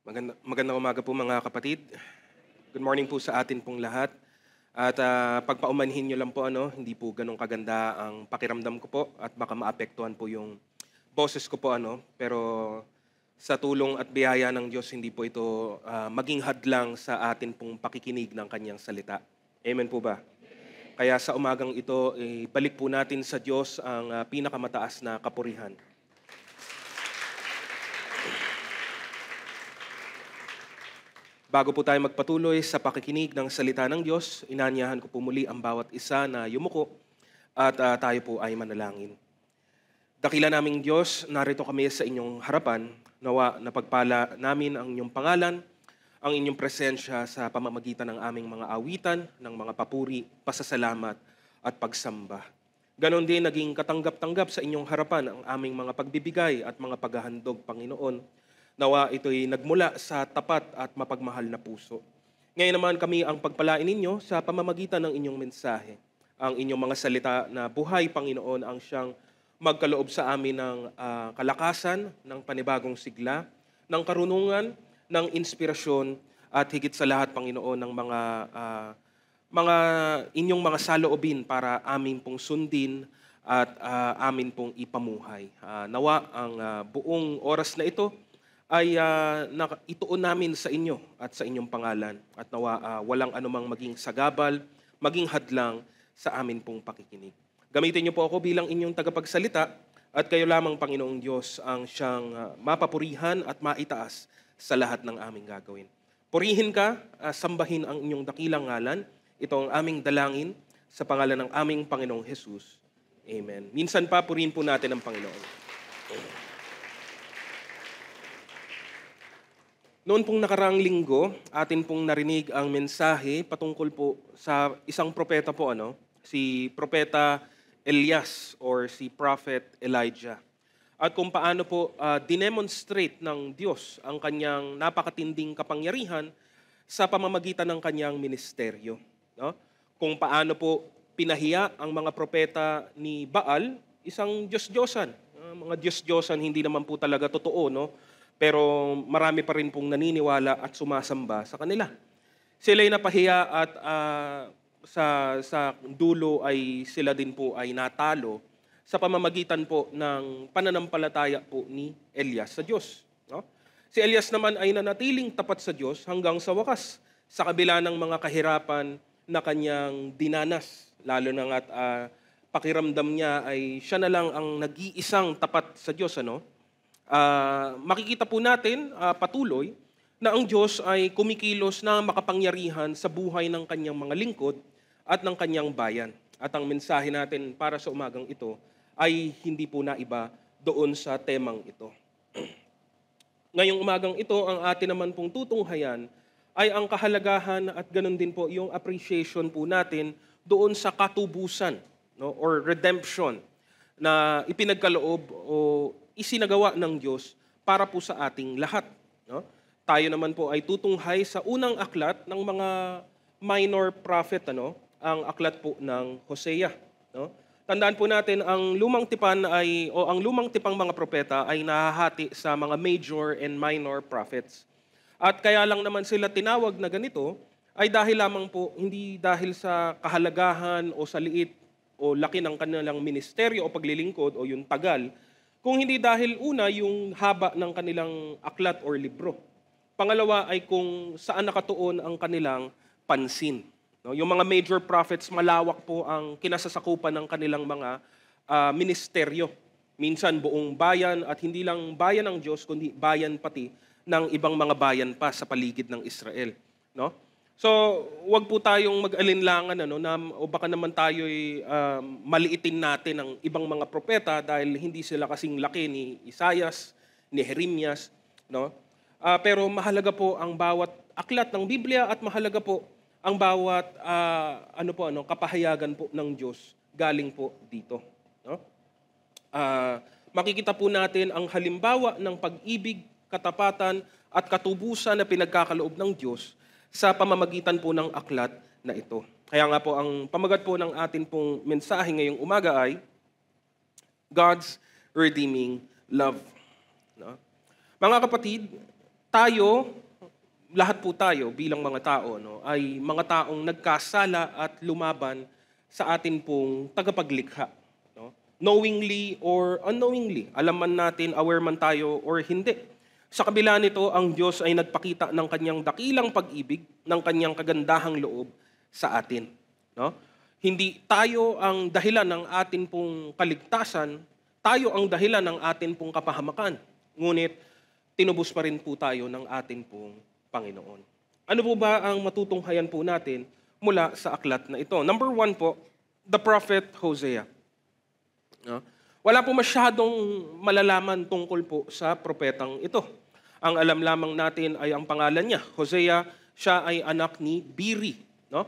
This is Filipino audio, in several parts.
Magandang umaga po mga kapatid. Good morning po sa atin pong lahat. At pagpaumanhin nyo lang po, hindi po ganun kaganda ang pakiramdam ko po at baka maapektuhan po yung boses ko po. Pero sa tulong at biyaya ng Diyos, hindi po ito maging hadlang sa atin pong pakikinig ng kanyang salita. Amen po ba? Kaya sa umagang ito, balik po natin sa Diyos ang pinakamataas na kapurihan. Bago po tayo magpatuloy sa pakikinig ng salita ng Diyos, inanyahan ko po muli ang bawat isa na yumuko at tayo po ay manalangin. Dakila naming Diyos, narito kami sa inyong harapan. Nawa na pagpala namin ang inyong pangalan, ang inyong presensya sa pamamagitan ng aming mga awitan, ng mga papuri, pasasalamat at pagsamba. Ganon din naging katanggap-tanggap sa inyong harapan ang aming mga pagbibigay at mga paghahandog, Panginoon. Nawa ito'y nagmula sa tapat at mapagmahal na puso. Ngayon naman kami ang pagpalain ninyo sa pamamagitan ng inyong mensahe. Ang inyong mga salita na buhay, Panginoon, ang siyang magkaloob sa amin ng kalakasan, ng panibagong sigla, ng karunungan, ng inspirasyon, at higit sa lahat, Panginoon, ng mga inyong mga saloobin para amin pong sundin at amin pong ipamuhay. Nawa ang buong oras na ito ay ituon namin sa inyo at sa inyong pangalan at nawa walang anumang maging sagabal, maging hadlang sa amin pong pakikinig. Gamitin niyo po ako bilang inyong tagapagsalita at kayo lamang, Panginoong Diyos, ang siyang mapapurihan at maitaas sa lahat ng aming gagawin. Purihin ka, sambahin ang inyong dakilang ngalan. Ito ang aming dalangin sa pangalan ng aming Panginoong Jesus. Amen. Minsan pa, purihin po natin ang Panginoon. Noon pong nakaraang linggo, atin pong narinig ang mensahe patungkol po sa isang propeta po, si Propeta Elias or si Prophet Elijah. At kung paano po dinemonstrate ng Diyos ang kanyang napakatinding kapangyarihan sa pamamagitan ng kanyang ministeryo. No? Kung paano po pinahiya ang mga propeta ni Baal, isang Diyos-Diyosan. Mga Diyos-Diyosan hindi naman po talaga totoo, pero marami pa rin pong naniniwala at sumasamba sa kanila. Sila'y napahiya at sa dulo ay sila din po ay natalo sa pamamagitan po ng pananampalataya po ni Elias sa Diyos. No? Si Elias naman ay nanatiling tapat sa Diyos hanggang sa wakas sa kabila ng mga kahirapan na kanyang dinanas. Lalo na nga't pakiramdam niya ay siya na lang ang nag-iisang tapat sa Diyos, makikita po natin patuloy na ang Diyos ay kumikilos na makapangyarihan sa buhay ng kanyang mga lingkod at ng kanyang bayan. At ang mensahe natin para sa umagang ito ay hindi po naiba doon sa temang ito. Ngayong umagang ito, ang atin naman pong tutunghayan ay ang kahalagahan at ganun din po yung appreciation po natin doon sa katubusan, or redemption na ipinagkaloob o isinagawa ng Diyos para po sa ating lahat. Tayo naman po ay tutunghay sa unang aklat ng mga minor prophet, ang aklat po ng Hosea. Tandaan po natin, ang lumang tipang mga propeta ay nahahati sa mga major and minor prophets. At kaya lang naman sila tinawag na ganito ay dahil lamang po, hindi dahil sa kahalagahan o sa liit o laki ng kanilang ministeryo o paglilingkod o yung tagal, kung hindi dahil una yung haba ng kanilang aklat or libro. Pangalawa ay kung saan nakatuon ang kanilang pansin. Yung mga major prophets, malawak po ang kinasasakupan ng kanilang mga ministeryo. Minsan buong bayan at hindi lang bayan ng Diyos, kundi bayan pati ng ibang mga bayan pa sa paligid ng Israel. So, wag po tayong mag-alinlangan o baka naman tayo'y maliitin natin ang ibang mga propeta dahil hindi sila kasing laki ni Isaias, ni Jeremias, pero mahalaga po ang bawat aklat ng Biblia at mahalaga po ang bawat kapahayagan po ng Diyos galing po dito. Makikita po natin ang halimbawa ng pag-ibig, katapatan at katubusan na pinagkakaloob ng Diyos sa pamamagitan po ng aklat na ito. Kaya nga po, ang pamagat po ng atin pong mensahe ngayong umaga ay God's Redeeming Love. Mga kapatid, tayo, lahat po tayo bilang mga tao, no, ay mga taong nagkasala at lumaban sa atin pong tagapaglikha. No? Knowingly or unknowingly, alam man natin, aware man tayo or hindi. Sa kabila nito, ang Diyos ay nagpakita ng kanyang dakilang pag-ibig, ng kanyang kagandahang loob sa atin. No? Hindi tayo ang dahilan ng atin pong kaligtasan, tayo ang dahilan ng atin pong kapahamakan. Ngunit, tinubos pa rin po tayo ng atin pong Panginoon. Ano po ba ang matutunghayan po natin mula sa aklat na ito? Number 1 po, the prophet Hosea. No? Wala po masyadong malalaman tungkol po sa propetang ito. Ang alam lamang natin ay ang pangalan niya. Hosea, siya ay anak ni Biri, no?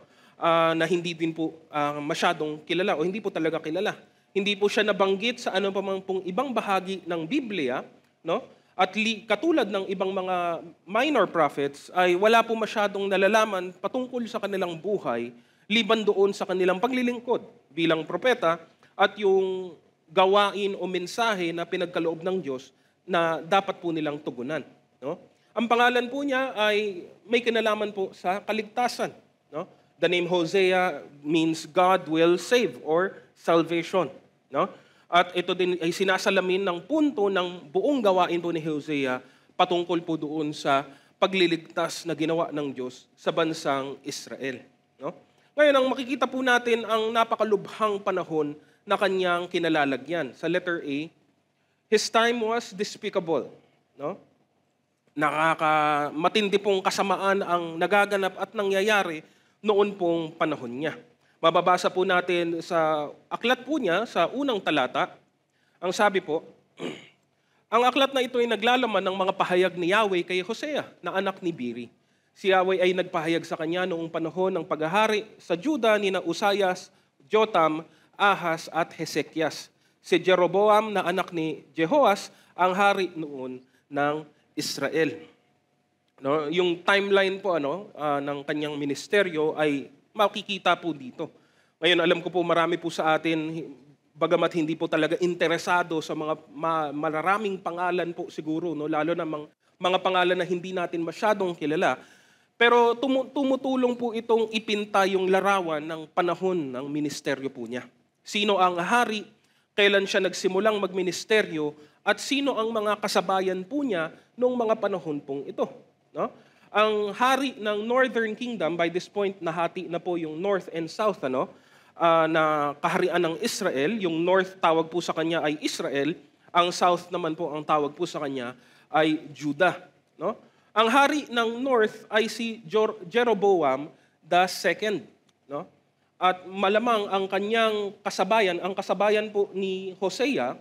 Na hindi din po masyadong kilala o hindi po talaga kilala. Hindi po siya nabanggit sa ano pa man pong ibang bahagi ng Biblia, no? At katulad ng ibang mga minor prophets ay wala po masyadong nalalaman patungkol sa kanilang buhay liban doon sa kanilang paglilingkod bilang propeta at yung gawain o mensahe na pinagkaloob ng Diyos na dapat po nilang tugunan. No? Ang pangalan po niya ay may kinalaman po sa kaligtasan. No? The name Hosea means God will save or salvation. No? At ito din ay sinasalamin ng punto ng buong gawain po ni Hosea patungkol po doon sa pagliligtas na ginawa ng Diyos sa bansang Israel. No? Ngayon, ang makikita po natin ang napakalubhang panahon na kanyang kinalalagyan. Sa letter A, his time was despicable. No? Matindi pong kasamaan ang nagaganap at nangyayari noon pong panahon niya. Mababasa po natin sa aklat po niya, sa unang talata, ang sabi po, ang aklat na ito ay naglalaman ng mga pahayag ni Yahweh kay Hosea, na anak ni Biri. Si Yahweh ay nagpahayag sa kanya noong panahon ng paghahari sa Juda ni na Uzzias, Jotam, Ahaz at Hezekias. Si Jeroboam na anak ni Jehoas ang hari noon ng Israel. No, yung timeline po ng kanyang ministeryo ay makikita po dito. Ngayon, alam ko po marami po sa atin, bagamat hindi po talaga interesado sa mga maraming pangalan po siguro, no? Lalo na mga pangalan na hindi natin masyadong kilala. Pero tumutulong po itong ipinta yung larawan ng panahon ng ministeryo po niya. Sino ang hari, kailan siya nagsimulang magministeryo, at sino ang mga kasabayan po niya noong mga panahon pong ito. No? Ang hari ng Northern Kingdom, by this point, nahati na po yung North and South, na kaharian ng Israel. Yung North, tawag po sa kanya ay Israel. Ang South naman po, ang tawag po sa kanya ay Judah. No? Ang hari ng North ay si Jeroboam II. No? At malamang ang kanyang kasabayan, ang kasabayan po ni Hosea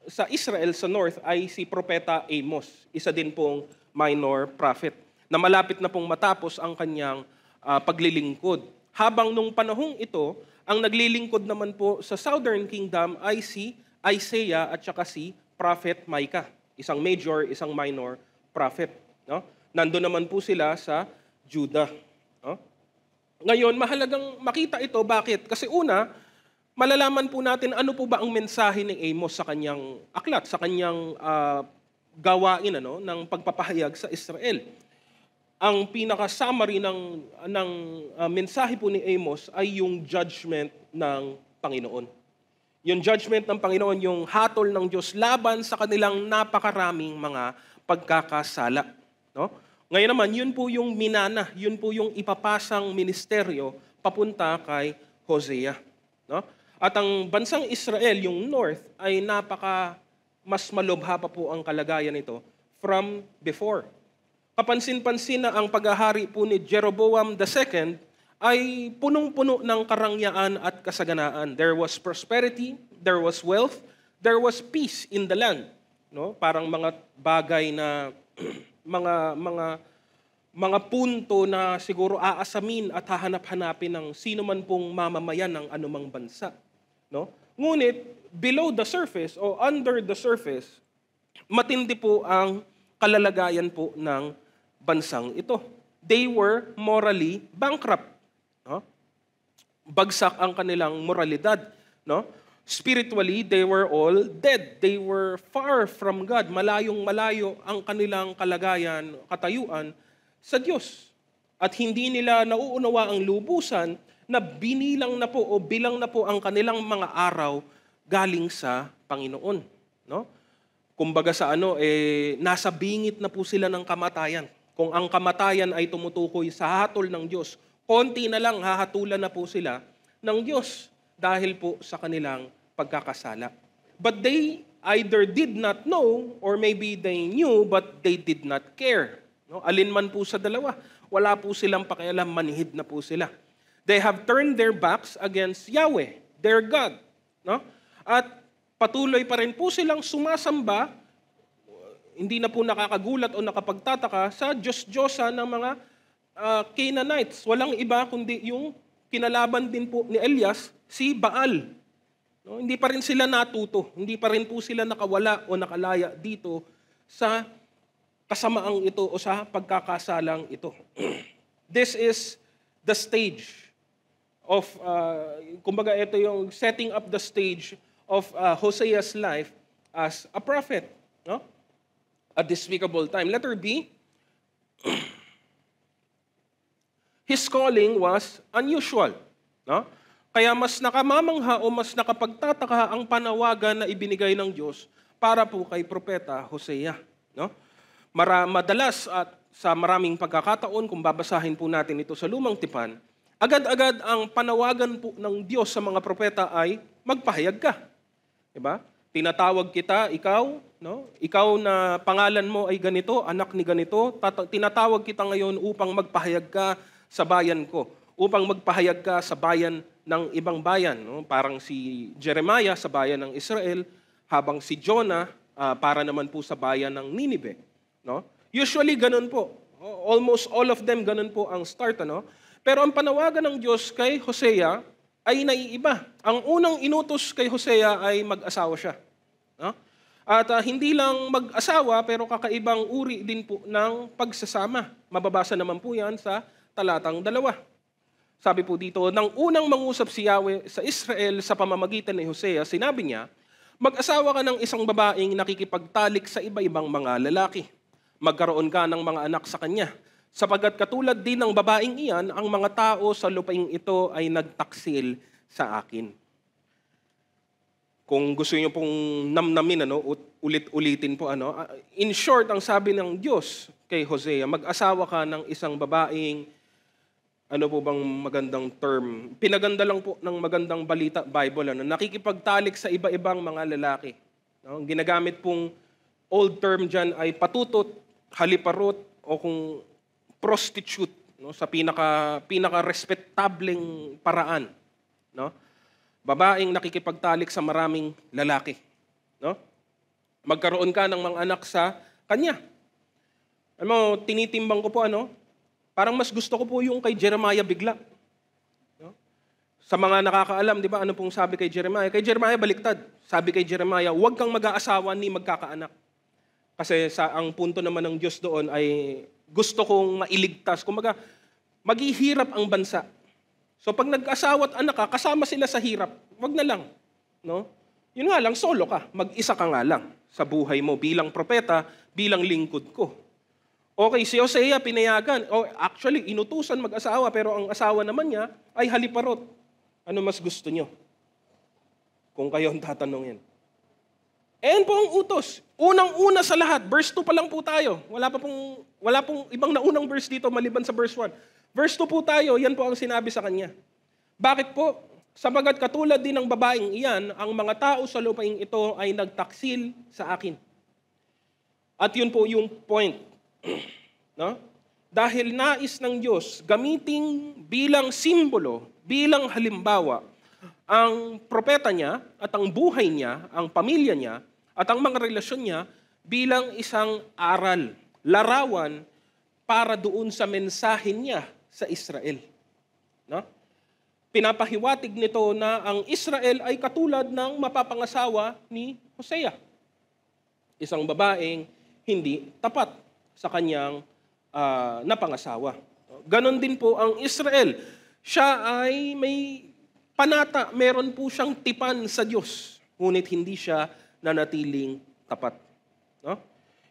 sa Israel sa North ay si Propeta Amos. Isa din pong minor prophet na malapit na pong matapos ang kanyang paglilingkod. Habang nung panahong ito, ang naglilingkod naman po sa Southern Kingdom ay si Isaiah at saka si Prophet Micah. Isang major, isang minor prophet. No? Nandun naman po sila sa Judah. No? Ngayon, mahalagang makita ito. Bakit? Kasi una, malalaman po natin ano po ba ang mensahe ni Amos sa kanyang aklat, sa kanyang gawain ng pagpapahayag sa Israel. Ang pinaka-summary ng mensahe po ni Amos ay yung judgment ng Panginoon. Yung judgment ng Panginoon, yung hatol ng Diyos laban sa kanilang napakaraming mga pagkakasala. No? Ngayon naman, yun po yung minana, yun po yung ipapasang ministeryo papunta kay Hosea. No? At ang bansang Israel, yung North, ay mas malubha pa po ang kalagayan nito from before. Kapansin-pansin na ang paghahari po ni Jeroboam II ay punong-puno ng karangyaan at kasaganaan. There was prosperity, there was wealth, there was peace in the land. No? Parang mga bagay na mga punto na siguro aasamin at hahanap-hanapin ng sino man pong mamamayan ng anumang bansa. No? Ngunit, below the surface o under the surface, matindi po ang kalalagayan po ng bansang ito. They were morally bankrupt. No? Bagsak ang kanilang moralidad. No? Spiritually, they were all dead. They were far from God. Malayong-malayo ang kanilang kalagayan, katayuan sa Diyos. At hindi nila nauunawa ang lubusan na binilang na po o bilang na po ang kanilang mga araw galing sa Panginoon. No? Kumbaga sa nasa bingit na po sila ng kamatayan. Kung ang kamatayan ay tumutukoy sa hatol ng Diyos, konti na lang hahatulan na po sila ng Diyos dahil po sa kanilang pagkakasala. But they either did not know or maybe they knew but they did not care. No? Alin man po sa dalawa, wala po silang pakialam, manhid na po sila. They have turned their backs against Yahweh, their God. No? At patuloy pa rin po silang sumasamba, hindi na po nakakagulat o nakapagtataka sa Diyos-Diyosa ng mga Canaanites. Walang iba kundi yung kinalaban din po ni Elias, si Baal. No, hindi pa rin sila natuto, hindi pa rin po sila nakawala o nakalaya dito sa kasamaang ito o sa pagkakasalang ito. This is the stage of, kumbaga ito yung setting up the stage of Hosea's life as a prophet. No? A despicable time. Letter B, his calling was unusual. No? Kaya mas nakamamangha o mas nakapagtataka ang panawagan na ibinigay ng Diyos para po kay Propeta Hosea. No? Madalas at sa maraming pagkakataon, kung babasahin po natin ito sa Lumang Tipan, agad-agad ang panawagan po ng Diyos sa mga propeta ay magpahayag ka. Diba? Tinatawag kita, ikaw, no? Ikaw na pangalan mo ay ganito, anak ni ganito, tinatawag kita ngayon upang magpahayag ka sa bayan ko, upang magpahayag ka sa bayan ng ibang bayan. No? Parang si Jeremiah sa bayan ng Israel, habang si Jonah para naman po sa bayan ng Ninive. No? Usually ganun po. Almost all of them ganun po ang start. Ano? Pero ang panawagan ng Diyos kay Hosea ay naiiba. Ang unang inutos kay Hosea ay mag-asawa siya. No? At hindi lang mag-asawa, pero kakaibang uri din po ng pagsasama. Mababasa naman po yan sa talatang 2. Sabi po dito, nang unang mangusap si Yahweh sa Israel sa pamamagitan ni Hosea, sinabi niya, mag-asawa ka ng isang babaeng nakikipagtalik sa iba-ibang mga lalaki. Magkaroon ka ng mga anak sa kanya. Sapagkat katulad din ng babaeng iyan, ang mga tao sa lupaing ito ay nagtaksil sa akin. Kung gusto niyo pong namnamin, ulit-ulitin po, in short, ang sabi ng Diyos kay Hosea, mag-asawa ka ng isang babaeng, ano po bang magandang term? Pinaganda lang po ng magandang balita, Bible, nakikipagtalik sa iba-ibang mga lalaki. No? Ginagamit pong old term dyan ay patutot, haliparot, o kung prostitute, no? Sa pinaka-respectableng paraan. No? Babaeng nakikipagtalik sa maraming lalaki. No? Magkaroon ka ng mga anak sa kanya. Tinitimbang ko po, parang mas gusto ko po yung kay Jeremiah bigla. No? Sa mga nakakaalam, di ba, ano pong sabi kay Jeremiah? Kay Jeremiah baliktad. Sabi kay Jeremiah, huwag kang mag-aasawa ni magkakaanak. Kasi ang punto naman ng Diyos doon ay gusto kong mailigtas. Kumaga, maghihirap ang bansa. So pag nag-asawa at anak ka, kasama sila sa hirap. Huwag na lang. No? Yun nga lang, solo ka. Mag-isa ka nga lang sa buhay mo bilang propeta, bilang lingkod ko. Okay, si Hosea pinayagan. Actually, inutusan mag-asawa, pero ang asawa naman niya ay haliparot. Ano mas gusto nyo? Kung kayo ang tatanungin. Ayan po ang utos. Unang-una sa lahat, verse 2 pa lang po tayo. Wala pong ibang naunang verse dito maliban sa verse 1. Verse 2 po tayo, yan po ang sinabi sa kanya. Bakit po? Sabagat katulad din ng babaeng iyan, ang mga tao sa lupaing ito ay nagtaksil sa akin. At yun po yung point. No? Dahil nais ng Diyos gamiting bilang simbolo, bilang halimbawa, ang propeta niya at ang buhay niya, ang pamilya niya, at ang mga relasyon niya bilang isang aral, larawan para doon sa mensahe niya sa Israel. No? Pinapahiwatig nito na ang Israel ay katulad ng mapapangasawa ni Hosea. Isang babaeng hindi tapat sa kanyang napangasawa. Ganon din po ang Israel. Siya ay may panata, meron po siyang tipan sa Diyos, ngunit hindi siya nanatiling tapat. No?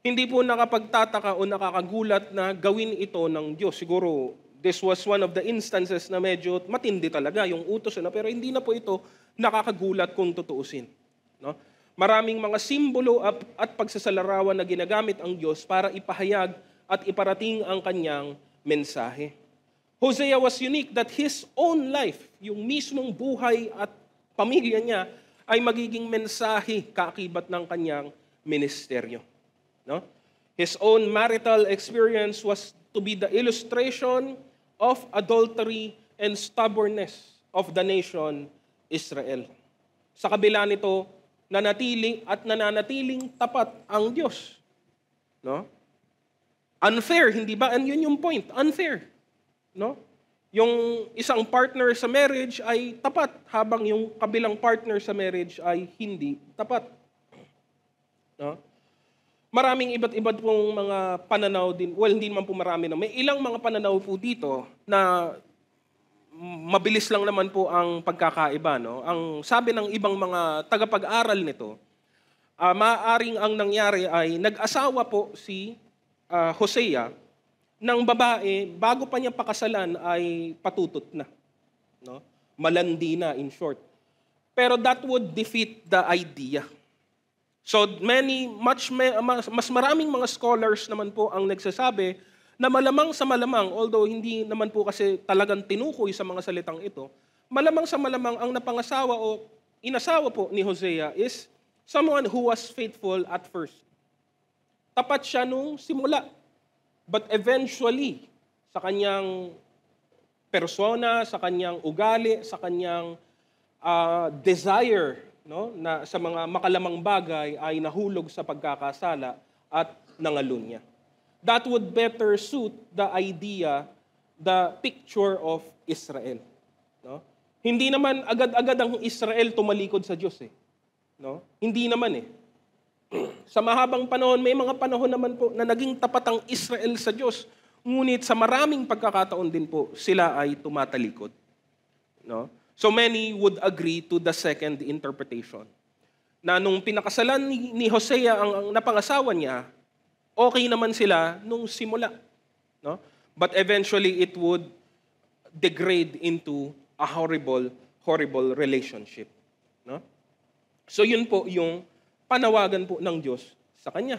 Hindi po nakapagtataka o nakakagulat na gawin ito ng Diyos. Siguro, this was one of the instances na medyo matindi talaga yung utos, pero hindi na po ito nakakagulat kung tutuusin. No? Maraming mga simbolo at pagsasalarawan na ginagamit ang Diyos para ipahayag at iparating ang kanyang mensahe. Hosea was unique that his own life, yung mismong buhay at pamilya niya, ay magiging mensahe kaakibat ng kanyang ministeryo. No? His own marital experience was to be the illustration of adultery and stubbornness of the nation Israel. Sa kabila nito, nanatili at nananatiling tapat ang Diyos. No? Unfair, hindi ba? And yun yung point, unfair. No? Yung isang partner sa marriage ay tapat, habang yung kabilang partner sa marriage ay hindi tapat. No? Maraming iba't-iba pong mga pananaw din. Well, hindi naman po marami. No? May ilang mga pananaw po dito na mabilis lang naman po ang pagkakaiba. No? Ang sabi ng ibang mga tagapag-aral nito, maaaring ang nangyari ay nag-asawa po si Hosea ng babae, bago pa niya pakasalan ay patutot na. No? Malandi na, in short. Pero that would defeat the idea. So mas maraming mga scholars naman po ang nagsasabi na malamang sa malamang, although hindi naman po kasi talagang tinukoy sa mga salitang ito, malamang sa malamang ang napangasawa o inasawa po ni Hosea is someone who was faithful at first. Tapat siya nung simula. But eventually, sa kanyang persona, sa kanyang ugali, sa kanyang desire, no, na sa mga makalamang bagay ay nahulog sa pagkakasala at nangalun niya. That would better suit the idea, the picture of Israel. No? Hindi naman agad-agad ang Israel tumalikod sa Diyos. No? Hindi naman . Sa mahabang panahon, may mga panahon naman po na naging tapat ang Israel sa Diyos. Ngunit sa maraming pagkakataon din po, sila ay tumatalikod. No? So many would agree to the second interpretation. Na nung pinakasalan ni Hosea ang napangasawa niya, okay naman sila nung simula. No? But eventually, it would degrade into a horrible relationship. No? So yun po yung panawagan po ng Diyos sa kanya.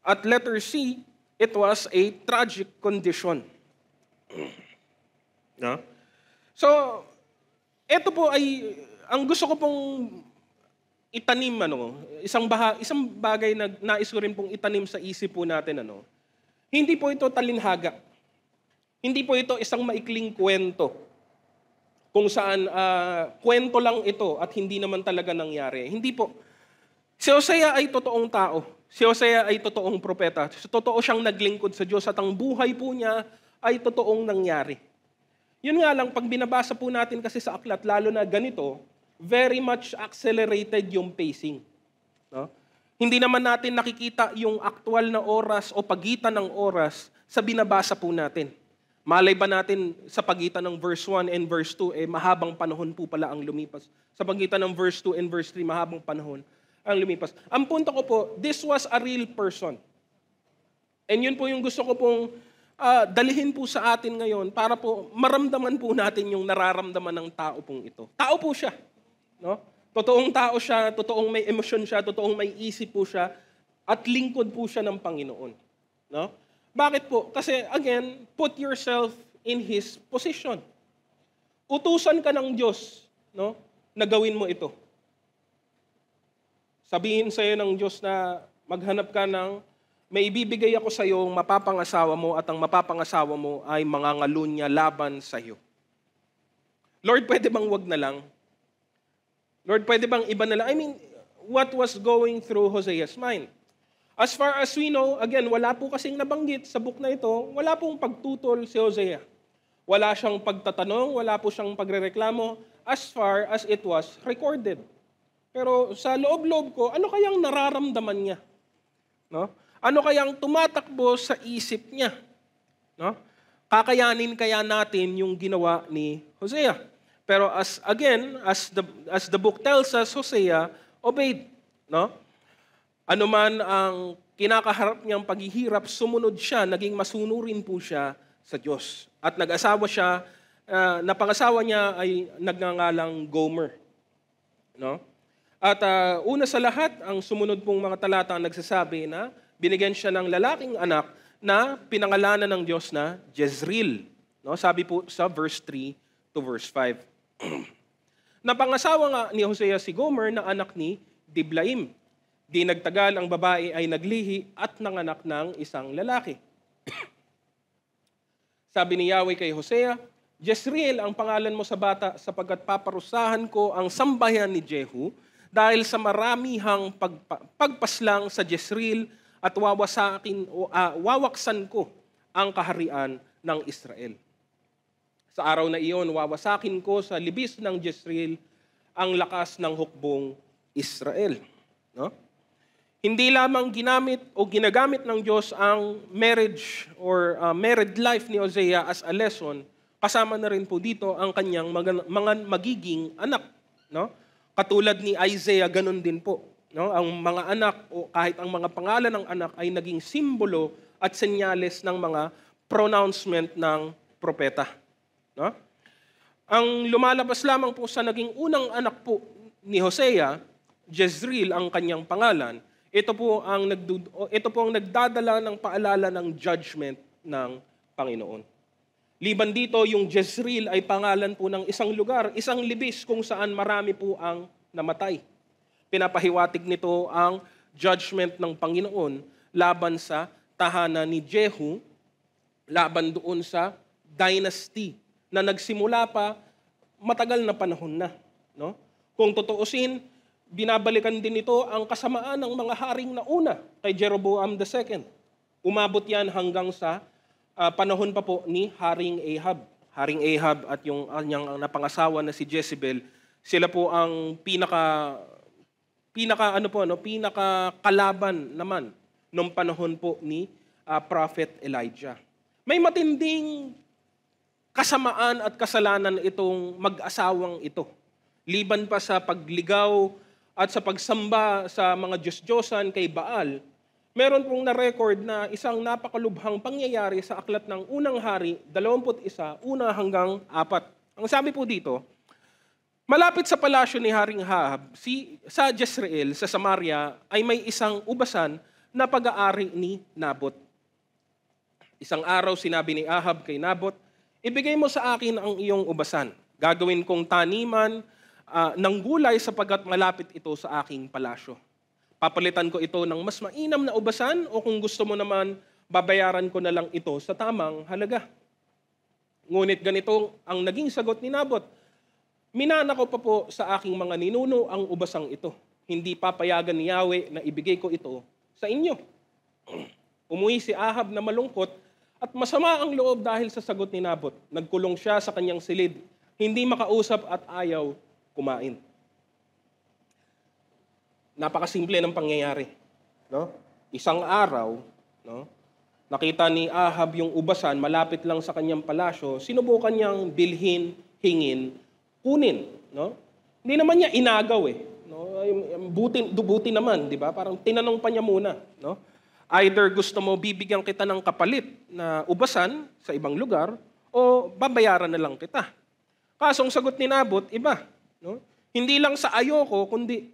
At letter C, it was a tragic condition. No? So, ito po ay, ang gusto ko pong itanim, isang bagay na nais ko rin pong itanim sa isip po natin, hindi po ito talinhaga. Hindi po ito isang maikling kwento kung saan kwento lang ito at hindi naman talaga nangyari. Hindi po. Si Hosea ay totoong tao. Si Hosea ay totoong propeta. Totoo siyang naglingkod sa Diyos at ang buhay po niya ay totoong nangyari. Yun nga lang, pag binabasa po natin kasi sa aklat, lalo na ganito, very much accelerated yung pacing. No? Hindi naman natin nakikita yung aktual na oras o pagitan ng oras sa binabasa po natin. Malay ba natin sa pagitan ng verse 1 and verse 2, mahabang panahon po pala ang lumipas. Sa pagitan ng verse 2 and verse 3, mahabang panahon ang lumipas. Ang punto ko po, this was a real person. And yun po yung gusto ko pong dalihin po sa atin ngayon para po maramdaman po natin yung nararamdaman ng tao pong ito. Tao po siya. No? Totoong tao siya, totoong may emosyon siya, totoong may isip po siya, at lingkod po siya ng Panginoon. No? Bakit po? Kasi again, put yourself in His position. Utusan ka ng Diyos, no, na gawin mo ito. Sabihin sa iyo ng Diyos na maghanap ka ng may ibibigay ako sa iyo, mapapangasawa mo at ang mapapangasawa mo ay mangangalunya laban sa iyo. Lord, pwede bang wag na lang? Lord, pwede bang iba na lang? I mean, what was going through Hosea's mind? As far as we know, again, wala po kasing nabanggit sa book na ito, wala pong pagtutol si Hosea. Wala siyang pagtatanong, wala po siyang pagrereklamo as far as it was recorded. Pero sa loob-loob ko, ano kayang nararamdaman niya? No? Ano kayang tumatakbo sa isip niya? No? Kakayanin kaya natin yung ginawa ni Hosea. Pero as the book tells us, Hosea obeyed, no? Ano man ang kinakaharap niyang paghihirap, sumunod siya, naging masunurin po siya sa Diyos. At nag-asawa siya, napangasawa niya ay nagngangalang Gomer, no? At una sa lahat, ang sumunod pong mga talata ang nagsasabi na binigyan siya ng lalaking anak na pinangalanan ng Diyos na Jezreel. No? Sabi po sa verse 3 to verse 5. Napangasawa nga ni Hosea si Gomer na anak ni Diblaim. Di nagtagal ang babae ay naglihi at nanganak ng isang lalaki. Sabi ni Yahweh kay Hosea, Jezreel ang pangalan mo sa bata sapagkat paparusahan ko ang sambayan ni Jehu dahil sa maramihang pagpaslang sa Jezreel at wawaksan ko ang kaharian ng Israel. Sa araw na iyon, wawasakin ko sa libis ng Jezreel ang lakas ng hukbong Israel. No? Hindi lamang ginagamit ng Diyos ang marriage or married life ni Hosea as a lesson, kasama na rin po dito ang kanyang mga magiging anak. No? Katulad ni Isaiah, ganun din po. No? Ang mga anak o kahit ang mga pangalan ng anak ay naging simbolo at senyales ng mga pronouncement ng propeta. No? Ang lumalabas lamang po sa naging unang anak po ni Hosea, Jezreel ang kanyang pangalan, ito po ang nagdadala ng paalala ng judgment ng Panginoon. Liban dito, yung Jezreel ay pangalan po ng isang lugar, isang libis kung saan marami po ang namatay. Pinapahiwatig nito ang judgment ng Panginoon laban sa tahanan ni Jehu, laban doon sa dynasty na nagsimula pa matagal na panahon na. No? Kung tutuusin, binabalikan din ito ang kasamaan ng mga haring nauna kay Jeroboam II. Umabot yan hanggang sa panahon pa po ni Haring Ahab. Haring Ahab at yung kanyang napangasawa na si Jezebel, sila po ang pinaka kalaban naman nung panahon po ni Prophet Elijah. May matinding kasamaan at kasalanan itong mag-asawang ito. Liban pa sa pagligaw at sa pagsamba sa mga Diyos-Diyosan kay Baal, meron pong na-record na isang napakalubhang pangyayari sa aklat ng unang hari, 21, 1 hanggang 4. Ang sabi po dito, malapit sa palasyo ni Haring Ahab, sa Jezreel, sa Samaria, ay may isang ubasan na pag-aari ni Nabot. Isang araw sinabi ni Ahab kay Nabot, ibigay mo sa akin ang iyong ubasan. Gagawin kong taniman ng gulay sapagkat malapit ito sa aking palasyo. Papalitan ko ito ng mas mainam na ubasan o kung gusto mo naman, babayaran ko na lang ito sa tamang halaga. Ngunit ganito ang naging sagot ni Nabot. Minana ko pa po sa aking mga ninuno ang ubasang ito. Hindi papayagan ni Yahweh na ibigay ko ito sa inyo. Umuwi si Ahab na malungkot at masama ang loob dahil sa sagot ni Nabot. Nagkulong siya sa kanyang silid, hindi makausap at ayaw kumain. Napakasimple ng pangyayari. No? Isang araw, no, nakita ni Ahab yung ubasan malapit lang sa kanyang palasyo, sinubukan niyang bilhin, hingin, kunin. No? Hindi naman niya inagaw eh. No? Buti naman, di ba? Parang tinanong pa niya muna. No? Either gusto mo bibigyan kita ng kapalit na ubasan sa ibang lugar o babayaran na lang kita. Kasong sagot ni Nabot, iba. No? Hindi lang sa ayoko, kundi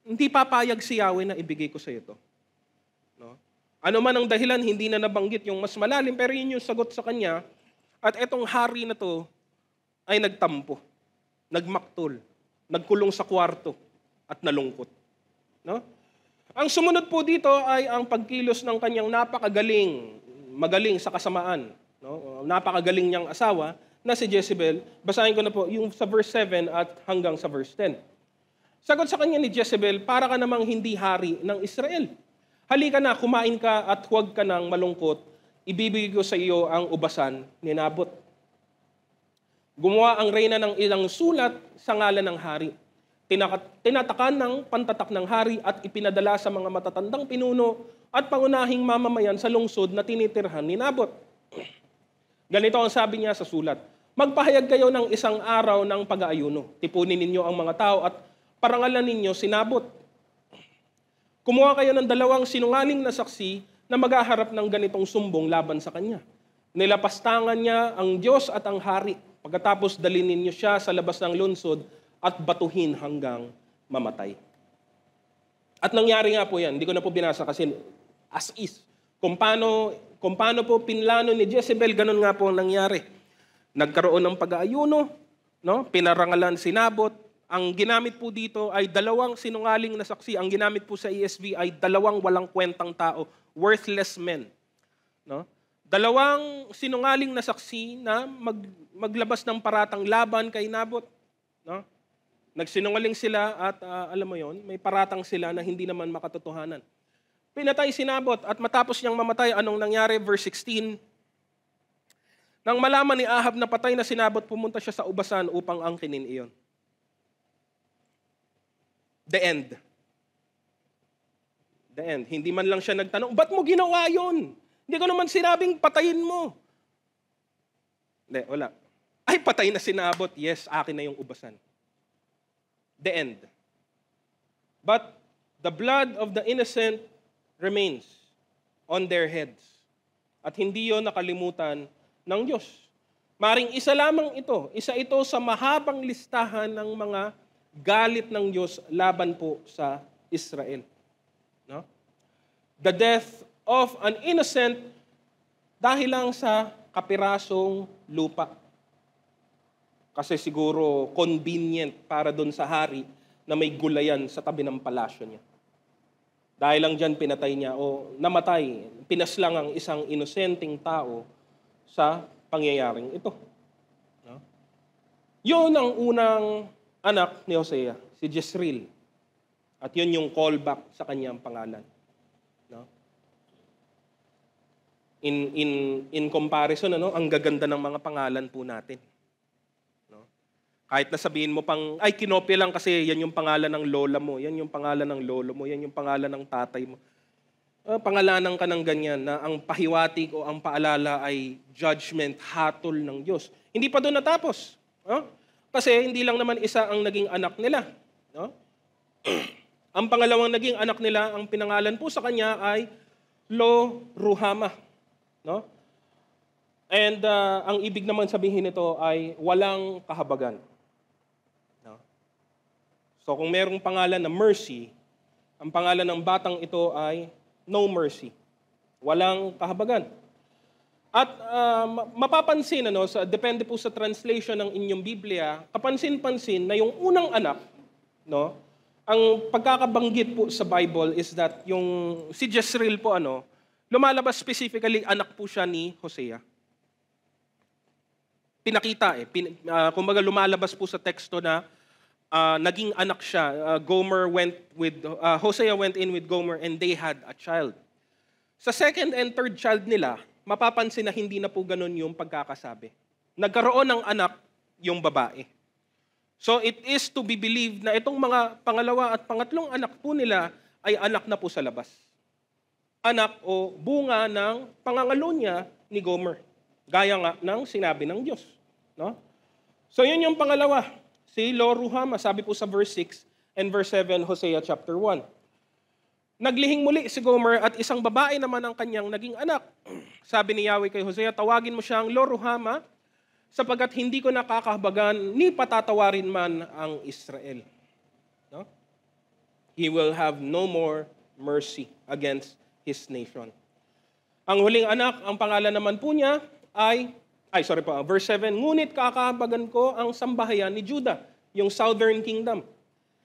hindi papayag si Yahweh na ibigay ko sa iyo ito. No? Ano man ang dahilan, hindi na nabanggit yung mas malalim, pero yun yung sagot sa kanya. At etong hari na to ay nagtampo, nagmaktol, nagkulong sa kwarto at nalungkot. No? Ang sumunod po dito ay ang pagkilos ng kanyang magaling sa kasamaan. No? Napakagaling niyang asawa na si Jezebel. Basahin ko na po yung sa verse 7 at hanggang sa verse 10. Sagot sa kanya ni Jezebel, para ka namang hindi hari ng Israel. Halika na, kumain ka at huwag ka nang malungkot. Ibibigay ko sa iyo ang ubasan ni Nabot. Gumawa ang reyna ng ilang sulat sa ngalan ng hari. Tinatakan ng pantatak ng hari at ipinadala sa mga matatandang pinuno at pangunahing mamamayan sa lungsod na tinitirhan ni Nabot. Ganito ang sabi niya sa sulat, magpahayag kayo ng isang araw ng pag-aayuno. Tipunin ninyo ang mga tao at parangalan ninyo sinabot. Kumuha kayo ng 2 sinungaling na saksi na maghaharap ng ganitong sumbong laban sa kanya. Nilapastangan niya ang Diyos at ang hari. Pagkatapos dalhin ninyo siya sa labas ng lungsod at batuhin hanggang mamatay. At nangyari nga po yan. Hindi ko na po binasa kasi as is. Kung paano po pinlano ni Jezebel, ganun nga po ang nangyari. Nagkaroon ng pag-aayuno, no? Pinarangalan, sinabot. Ang ginamit po dito ay 2 sinungaling na saksi. Ang ginamit po sa ESV ay 2 walang kwentang tao, worthless men. No? 2 sinungaling na saksi na maglabas ng paratang laban kay Nabot. No? Nagsinungaling sila at alam mo yon, may paratang sila na hindi naman makatotohanan. Pinatay si Nabot at matapos niyang mamatay, anong nangyari? Verse 16, nang malaman ni Ahab na patay na si Nabot, pumunta siya sa ubasan upang angkinin iyon. The end. The end. Hindi man lang siya nagtanong, ba't mo ginawa yun? Hindi ko naman sinabing patayin mo. Hindi, wala. Ay, patay na si Nabot. Yes, akin na yung ubasan. The end. But the blood of the innocent remains on their heads. At hindi yon nakalimutan ng Diyos. Maring isa lamang ito. Isa ito sa mahabang listahan ng mga galit ng Diyos laban po sa Israel. No? The death of an innocent dahil lang sa kapirasong lupa. Kasi siguro convenient para doon sa hari na may gulayan sa tabi ng palasyo niya. Dahil lang dyan pinatay niya o namatay, pinaslang ang isang inosenteng tao sa pangyayaring ito. No? Yun ang unang anak ni Hosea, si Jezreel. At yun yung callback sa kanyang pangalan. No? In comparison, ang gaganda ng mga pangalan po natin. No? Kahit na sabihin mo pang, ay kinopya lang kasi yan yung pangalan ng lola mo, yan yung pangalan ng lolo mo, yan yung pangalan ng tatay mo. Pangalanan ka ng ganyan na ang pahiwatig o ang paalala ay judgment, hatol ng Diyos. Hindi pa doon natapos. Kasi hindi lang naman isa ang naging anak nila. No? Ang pangalawang naging anak nila, ang pinangalan po sa kanya ay Lo-Ruhamah. No? And ang ibig naman sabihin nito ay walang kahabagan. No? So kung merong pangalan na mercy, ang pangalan ng batang ito ay no mercy. Walang kahabagan. At mapapansin, depende po sa translation ng inyong Biblia, kapansin-pansin na yung unang anak, no, ang pagkakabanggit po sa Bible is that yung si Jezreel po, lumalabas specifically, anak po siya ni Hosea. Pinakita kumbaga lumalabas po sa teksto na naging anak siya. Hosea went in with Gomer and they had a child. Sa second and third child nila, mapapansin na hindi na po ganun yung pagkakasabi. Nagkaroon ng anak yung babae. So it is to be believed na itong mga pangalawa at pangatlong anak po nila ay anak na po sa labas. Anak o bunga ng pangangalo niya ni Gomer. Gaya nga ng sinabi ng Diyos. No? So yun yung pangalawa. Si Lo-Ruhamah, sabi po sa verse 6 and verse 7, Hosea chapter 1. Naglihing muli si Gomer at isang babae naman ang kanyang naging anak. Sabi ni Yahweh kay Hosea, tawagin mo siyang Lo-Ruhamah sapagkat hindi ko nakakahabagan ni patatawarin man ang Israel. No? He will have no more mercy against his nation. Ang huling anak, ang pangalan naman po niya verse 7, ngunit kakahabagan ko ang sambahayan ni Judah, yung southern kingdom.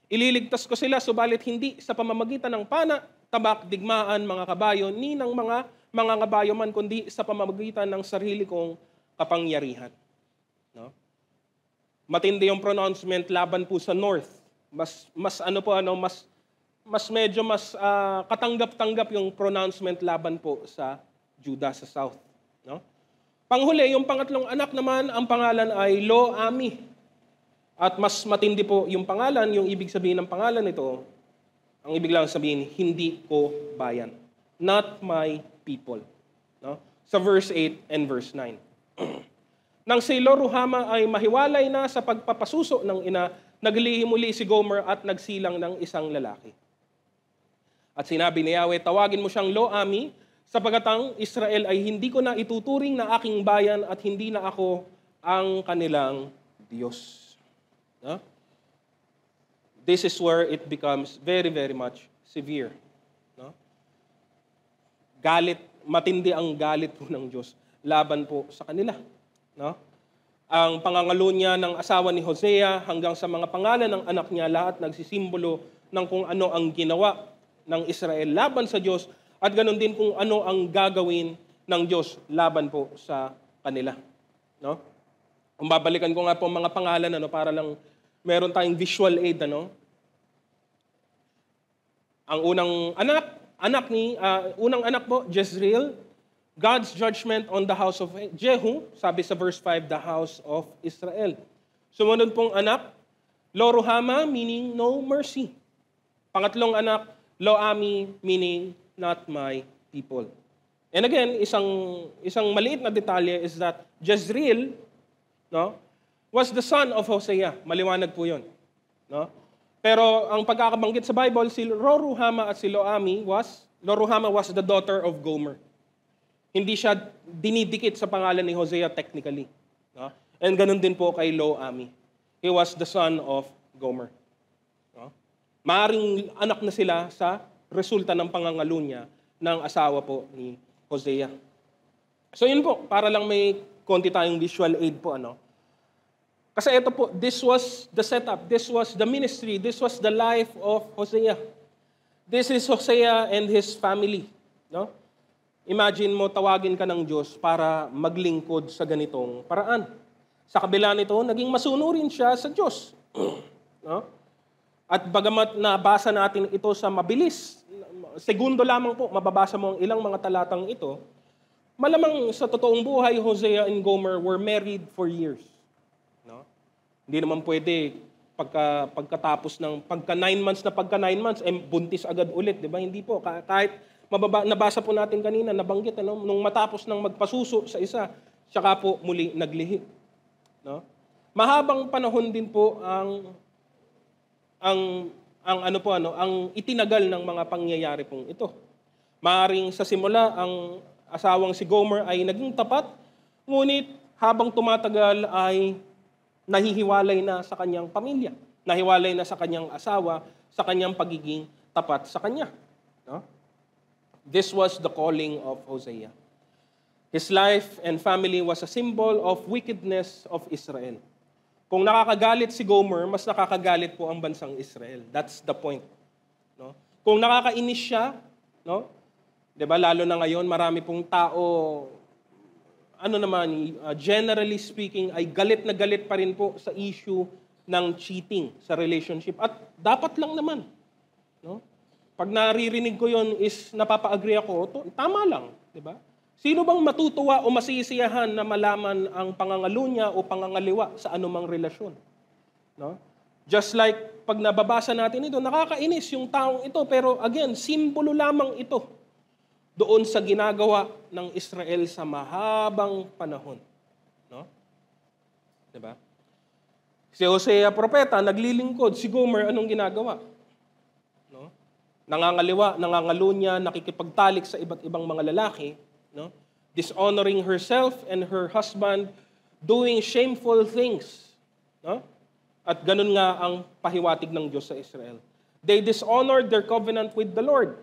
Ililigtas ko sila, subalit hindi sa pamamagitan ng pana, tabak, digmaan, mga kabayo, ni ng mga kabayo man, kundi sa pamamagitan ng sarili kong kapangyarihan. No? Matindi yung pronouncement laban po sa north. Mas katanggap-tanggap yung pronouncement laban po sa Judah sa south. No? Panghuli, yung pangatlong anak naman, ang pangalan ay Lo-Ami. At mas matindi po yung pangalan, yung ibig sabihin ng pangalan nito, ang ibig lang sabihin, hindi ko bayan. Not my people. No? Sa verse 8 and verse 9. Nang si Lo-ruhama ay mahiwalay na sa pagpapasuso ng ina, naglihim muli si Gomer at nagsilang ng isang lalaki. At sinabi ni Yahweh, tawagin mo siyang Lo-ami, sapagkat ang Israel ay hindi ko na ituturing na aking bayan at hindi na ako ang kanilang Diyos. No? This is where it becomes very, very much severe. No? Matindi ang galit po ng Diyos laban po sa kanila. No? Ang pangangalo niya ng asawa ni Hosea hanggang sa mga pangalan ng anak niya, lahat nagsisimbolo ng kung ano ang ginawa ng Israel laban sa Diyos at ganoon din kung ano ang gagawin ng Diyos laban po sa kanila. No? Kung babalikan ko nga po mga pangalan para lang meron tayong visual aid. Ang unang anak po, Jezreel, God's judgment on the house of Jehu, sabi sa verse 5, the house of Israel. Sumunod pong anak, Lo-ruhama, meaning no mercy. Pangatlong anak, Lo-ami, meaning not my people. And again, isang maliit na detalye is that Jezreel, was the son of Hosea. Maliwanag po yun. No? Pero ang pagkakabanggit sa Bible, si Lo-ruhama at si Lo-ruhama was the daughter of Gomer. Hindi siya dinidikit sa pangalan ni Hosea technically. No? And ganun din po kay Lo-ami. He was the son of Gomer. No? Maaring anak na sila sa resulta ng pangangalo niya ng asawa po ni Hosea. So yun po, para lang may konti tayong visual aid po. Kasi ito po, this was the setup, this was the ministry, this was the life of Hosea. This is Hosea and his family. No? Imagine mo, tawagin ka ng Diyos para maglingkod sa ganitong paraan. Sa kabila nito, naging masunurin siya sa Diyos. No? At bagamat nabasa natin ito sa mabilis, segundo lamang po, mababasa mo ang ilang mga talatang ito, malamang sa totoong buhay, Hosea and Gomer were married for years. No? Hindi naman pwede pagkatapos ng pagka 9 months, buntis agad ulit, di ba? Hindi po. Kahit nabasa po natin kanina, nabanggit, nung matapos ng magpasuso sa isa, saka po muli naglihi. No? Mahabang panahon din po ang itinagal ng mga pangyayari pong ito. Maaring sa simula, ang asawang si Gomer ay naging tapat, ngunit habang tumatagal ay nahihiwalay na sa kanyang pamilya, nahiwalay na sa kanyang asawa, sa kanyang pagiging tapat sa kanya. No? This was the calling of Hosea. His life and family was a symbol of wickedness of Israel. Kung nakakagalit si Gomer, mas nakakagalit po ang bansang Israel. That's the point. No? Kung nakakainis siya, no? 'Di ba, lalo na ngayon, marami pong tao, generally speaking, ay galit na galit pa rin po sa issue ng cheating sa relationship. At dapat lang naman. No? Pag naririnig ko yon is napapa-agree ako, tama lang, di ba? Sino bang matutuwa o masisiyahan na malaman ang pangangalo niya o pangangaliwa sa anumang relasyon? No? Just like pag nababasa natin ito, nakakainis yung taong ito, pero again, simbolo lamang ito doon sa ginagawa ng Israel sa mahabang panahon. No? Di ba? Si Hosea propeta, naglilingkod. Si Gomer, anong ginagawa? Nangangalo niya, nakikipagtalik sa iba't ibang mga lalaki, no? Dishonoring herself and her husband, doing shameful things. No? At ganun nga ang pahiwatig ng Diyos sa Israel. They dishonored their covenant with the Lord.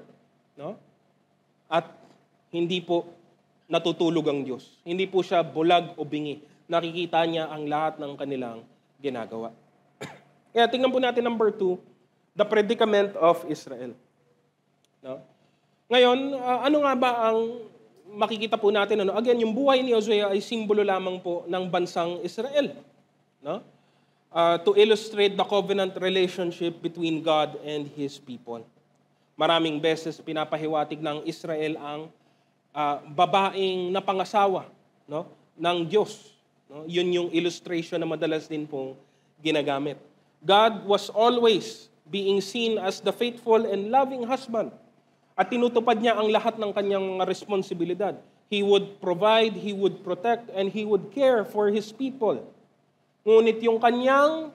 No? At hindi po natutulog ang Diyos. Hindi po siya bulag o bingi. Nakikita niya ang lahat ng kanilang ginagawa. Kaya tingnan po natin number 2, the predicament of Israel. No? Ngayon, ano nga ba ang makikita po natin? Again, yung buhay ni Hosea ay simbolo lamang po ng bansang Israel. No? To illustrate the covenant relationship between God and His people. Maraming beses pinapahiwatig ng Israel ang babaeng napangasawa, no, ng Diyos. No? Yun yung illustration na madalas din pong ginagamit. God was always being seen as the faithful and loving husband. At tinutupad niya ang lahat ng kanyang mga responsibilidad. He would provide, He would protect, and He would care for His people. Ngunit yung kanyang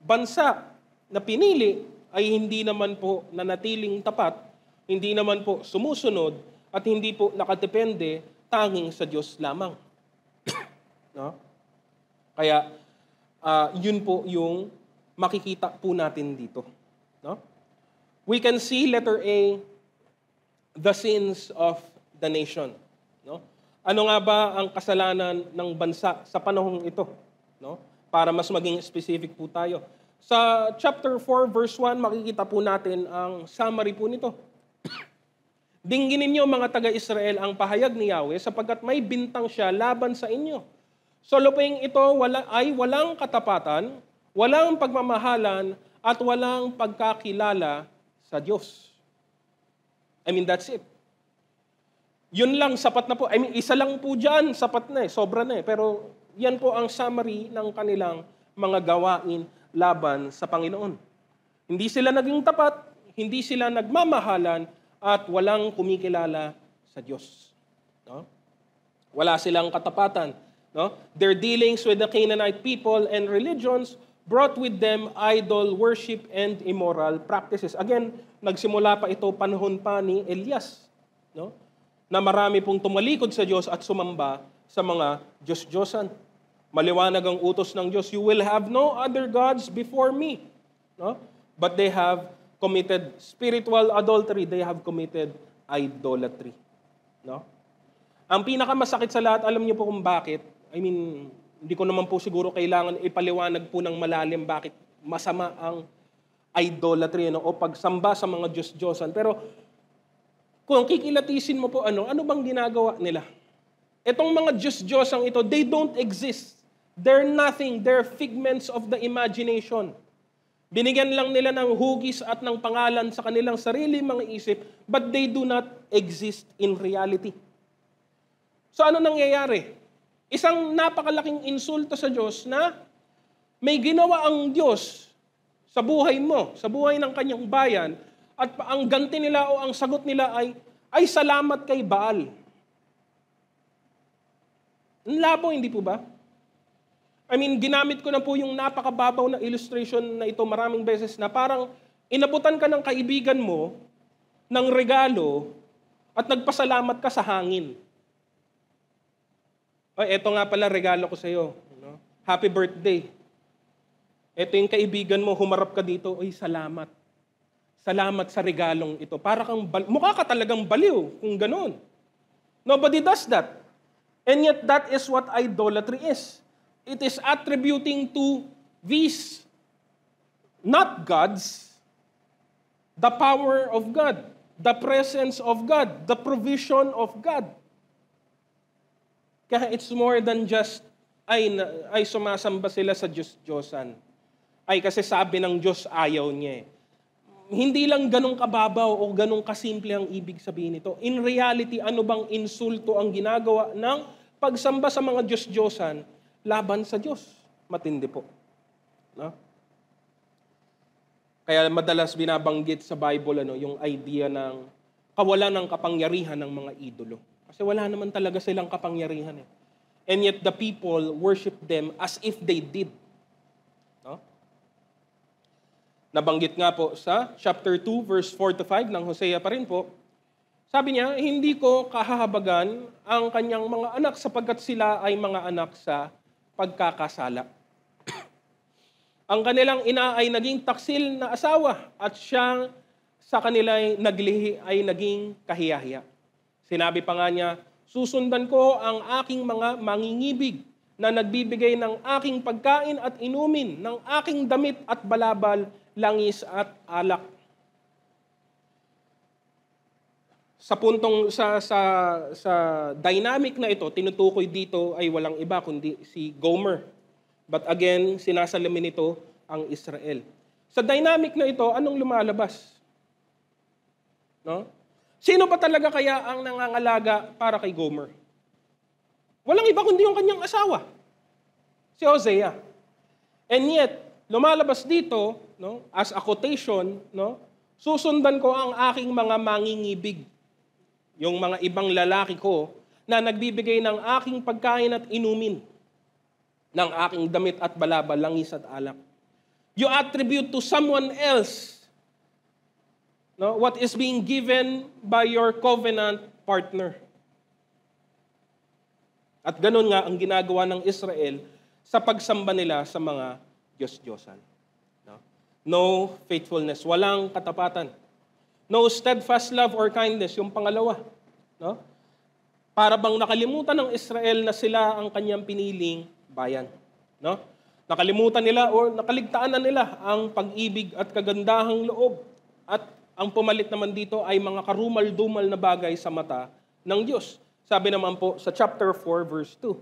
bansa na pinili ay hindi naman po nanatiling tapat, hindi naman po sumusunod, at hindi po nakadepende tanging sa Diyos lamang. No? Kaya, yun po yung makikita po natin dito. No? We can see, letter A, the sins of the nation. No? Ano nga ba ang kasalanan ng bansa sa panahong ito? No? Para mas maging specific po tayo. Sa chapter 4, verse 1, makikita po natin ang summary po nito. Dingginin niyo mga taga-Israel ang pahayag ni Yahweh sapagkat may bintang siya laban sa inyo. So luping ito ay walang katapatan, walang pagmamahalan, at walang pagkakilala sa Diyos. I mean, that's it. Yun lang, sapat na po. I mean, isa lang po dyan, sapat na sobra na Pero yan po ang summary ng kanilang mga gawain laban sa Panginoon. Hindi sila naging tapat, hindi sila nagmamahalan, at walang kumikilala sa Diyos. No? Wala silang katapatan. No? Their dealings with the Canaanite people and religions brought with them idol worship and immoral practices. Again, nagsimula pa ito panahon pa ni Elias. No? Na marami pong tumalikod sa Diyos at sumamba sa mga Diyos-Diyosan. Maliwanag ang utos ng Diyos, you will have no other gods before me. No? But they have committed spiritual adultery, they have committed idolatry. No? Ang pinakamasakit sa lahat, alam niyo po kung bakit? I mean, hindi ko naman po siguro kailangan ipaliwanag po ng malalim bakit masama ang idolatry o pagsamba sa mga Diyos-Diyosan. Pero kung kikilatisin mo po ano bang ginagawa nila? Itong mga Diyos-Diyosang ito, they don't exist. They're nothing. They're figments of the imagination. Binigyan lang nila ng hugis at ng pangalan sa kanilang sarili mga isip, but they do not exist in reality. So ano nangyayari? Isang napakalaking insulto sa Diyos na may ginawa ang Diyos sa buhay mo, sa buhay ng kanyang bayan, at ang ganti nila o ang sagot nila ay salamat kay Baal. Ang labo, hindi po ba? I mean, ginamit ko na po yung napakababaw na illustration na ito maraming beses na parang inabutan ka ng kaibigan mo ng regalo at nagpasalamat ka sa hangin. Eto nga pala regalo ko sa iyo. No? Happy birthday. Eto yung kaibigan mo, humarap ka dito, ay salamat. Salamat sa regalong ito. Para kang mukha ka talagang baliw kung ganoon. Nobody does that. And yet that is what idolatry is. It is attributing to these, not gods, the power of God, the presence of God, the provision of God. Kaya it's more than just, ay sumasamba sila sa Diyos-Diyosan. Ay kasi sabi ng Diyos ayaw niya. Hindi lang ganong kababaw o ganong kasimple ang ibig sabihin nito. In reality, ano bang insulto ang ginagawa ng pagsamba sa mga Diyos-Diyosan laban sa Diyos? Matindi po. No? Kaya madalas binabanggit sa Bible yung idea ng kawalan ng kapangyarihan ng mga idolo. Kasi wala naman talaga silang kapangyarihan. And yet the people worship them as if they did. No? Nabanggit nga po sa chapter 2, verse 4-5 ng Hosea pa rin po. Sabi niya, hindi ko kahahabagan ang kanyang mga anak sapagkat sila ay mga anak sa pagkakasala. Ang kanilang ina ay naging taksil na asawa at siya sa kanila ay naglihi ay naging kahiyahiya. Sinabi pa nga niya, susundan ko ang aking mga mangingibig na nagbibigay ng aking pagkain at inumin, ng aking damit at balabal, langis at alak. Sa puntong sa dynamic na ito, tinutukoy dito ay walang iba kundi si Gomer. But again, sinasalamin nito ang Israel. Sa dynamic na ito, anong lumalabas? No? Sino pa talaga kaya ang nangangalaga para kay Gomer? Walang iba kundi yung kanyang asawa, si Hosea. And yet, lumalabas dito, no, as a quotation, no, susundan ko ang aking mga mangingibig. Yung mga ibang lalaki ko na nagbibigay ng aking pagkain at inumin, ng aking damit at balabal, langis at alak. You attribute to someone else what is being given by your covenant partner. At ganun nga ang ginagawa ng Israel sa pagsamba nila sa mga Diyos-Diyosan. No faithfulness, walang katapatan. No steadfast love or kindness, yung pangalawa. Para bang nakalimutan ng Israel na sila ang kanyang piniling bayan. Nakalimutan nila o nakaligtaan na nila ang pag-ibig at kagandahang loob. At ang pumalit naman dito ay mga karumal-dumal na bagay sa mata ng Diyos. Sabi naman po sa chapter 4 verse 2.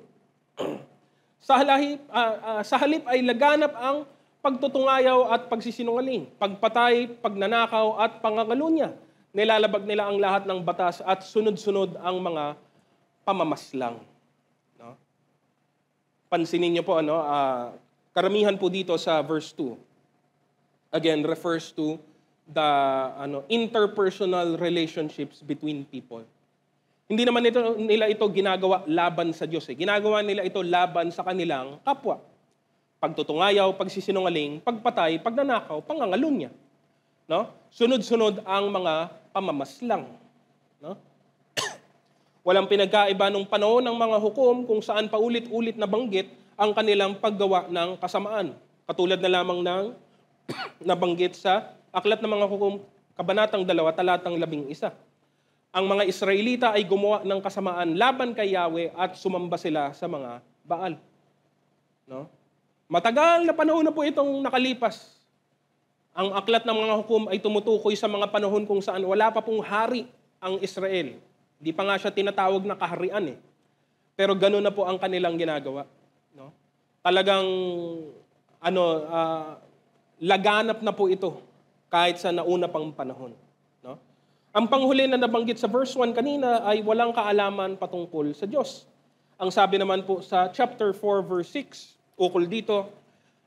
Sa halip ay laganap ang pagtutungayaw at pagsisinungaling, pagpatay, pagnanakaw at pangangalunya. Nilalabag nila ang lahat ng batas at sunod-sunod ang mga pamamaslang. Pansinin niyo po, karamihan po dito sa verse 2. Again, refers to the interpersonal relationships between people. Hindi naman nila ito ginagawa laban sa Diyos. Ginagawa nila ito laban sa kanilang kapwa. Pagtutungayaw, pagsisinungaling, pagpatay, pagnanakaw, pangangalunya. Sunod-sunod ang mga pamamaslang. Walang pinagkaiba nung panahon ng mga hukom kung saan paulit-ulit na banggit ang kanilang paggawa ng kasamaan. Katulad na lamang ng nabanggit sa Aklat ng mga Hukom, Kabanatang 2, Talatang 11. Ang mga Israelita ay gumawa ng kasamaan laban kay Yahweh at sumamba sila sa mga Baal. Matagal na panahon na po itong nakalipas. Ang Aklat ng mga Hukom ay tumutukoy sa mga panahon kung saan wala pa pong hari ang Israel. Di pa nga siya tinatawag na kaharian. Pero gano'n na po ang kanilang ginagawa. Talagang laganap na po ito kahit sa nauna pang panahon. Ang panghuli na nabanggit sa verse 1 kanina ay walang kaalaman patungkol sa Diyos. Ang sabi naman po sa chapter 4 verse 6, ukol dito,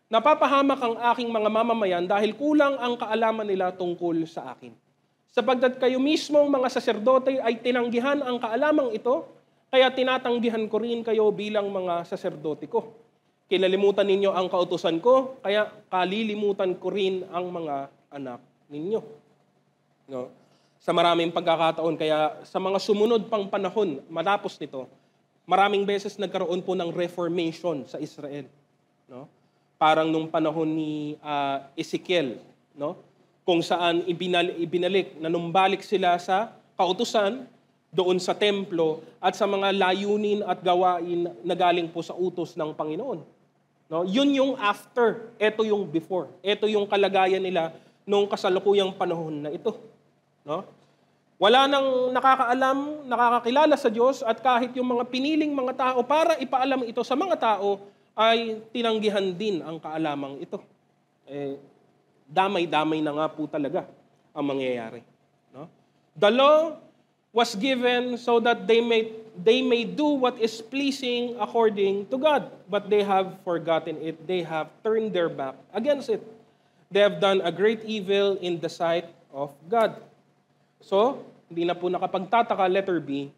napapahamak ang aking mga mamamayan dahil kulang ang kaalaman nila tungkol sa akin. Sapagkat kayo mismong mga saserdote ay tinanggihan ang kaalamang ito, kaya tinatanggihan ko rin kayo bilang mga saserdote ko. Kinalimutan ninyo ang kautusan ko, kaya kalilimutan ko rin ang mga anak ninyo. Sa maraming pagkakataon, kaya sa mga sumunod pang panahon, matapos nito, maraming beses nagkaroon po ng reformation sa Israel. Parang nung panahon ni Ezekiel, kung saan ibinalik, nanumbalik sila sa kautusan, doon sa templo, at sa mga layunin at gawain na galing po sa utos ng Panginoon. Yun yung after, ito yung before. Ito yung kalagayan nila noong kasalukuyang panahon na ito. Wala nang nakakaalam, nakakakilala sa Diyos, at kahit yung mga piniling mga tao para ipaalam ito sa mga tao, ay tinanggihan din ang kaalamang ito. Damay-damay na nga po talaga ang mangyayari. The law was given so that they may do what is pleasing according to God, but they have forgotten it. They have turned their back against it. They have done a great evil in the sight of God. So, hindi na po nakapagtataka, letter B,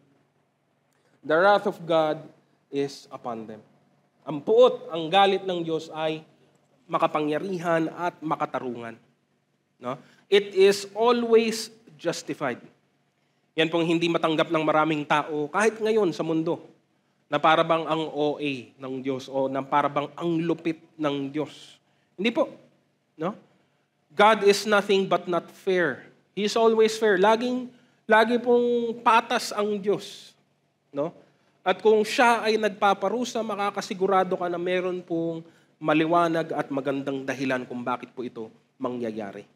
the wrath of God is upon them. Ang puot, ang galit ng Diyos ay makapangyarihan at makatarungan. It is always justified. Yan pong hindi matanggap ng maraming tao, kahit ngayon sa mundo, na parabang ang OA ng Diyos o na parabang ang lupit ng Diyos. Hindi po. God is nothing but not fair. He is always fair. Lagi pong patas ang Diyos. At kung siya ay nagpaparusa, makakasigurado ka na meron pong maliwanag at magandang dahilan kung bakit po ito mangyayari.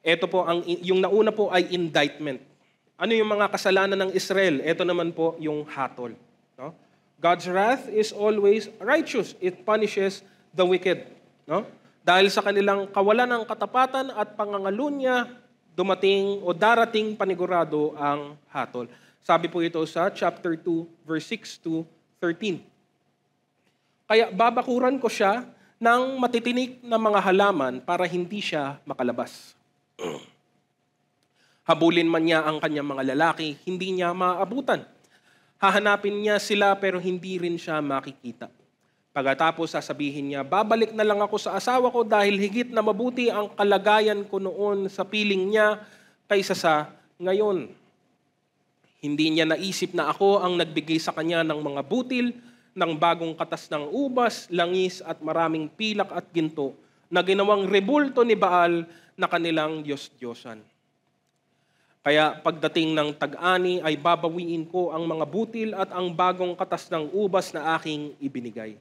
Ito po, yung nauna po ay indictment. Ano yung mga kasalanan ng Israel? Ito naman po yung hatol. God's wrath is always righteous. It punishes the wicked. Dahil sa kanilang kawalan ng katapatan at pangangalunya, dumating o darating panigurado ang hatol. Sabi po ito sa chapter 2, verse 6 to 13. Kaya babakuran ko siya ng matitinik na mga halaman para hindi siya makalabas. Habulin man niya ang kanyang mga lalaki, hindi niya maabutan. Hahanapin niya sila pero hindi rin siya makikita. Pagkatapos sasabihin niya, babalik na lang ako sa asawa ko dahil higit na mabuti ang kalagayan ko noon sa piling niya kaysa sa ngayon. Hindi niya naisip na ako ang nagbigay sa kanya ng mga butil, ng bagong katas ng ubas, langis at maraming pilak at ginto na ginawang rebulto ni Baal na kanilang Diyos-Diyosan. Kaya pagdating ng tag-ani ay babawiin ko ang mga butil at ang bagong katas ng ubas na aking ibinigay.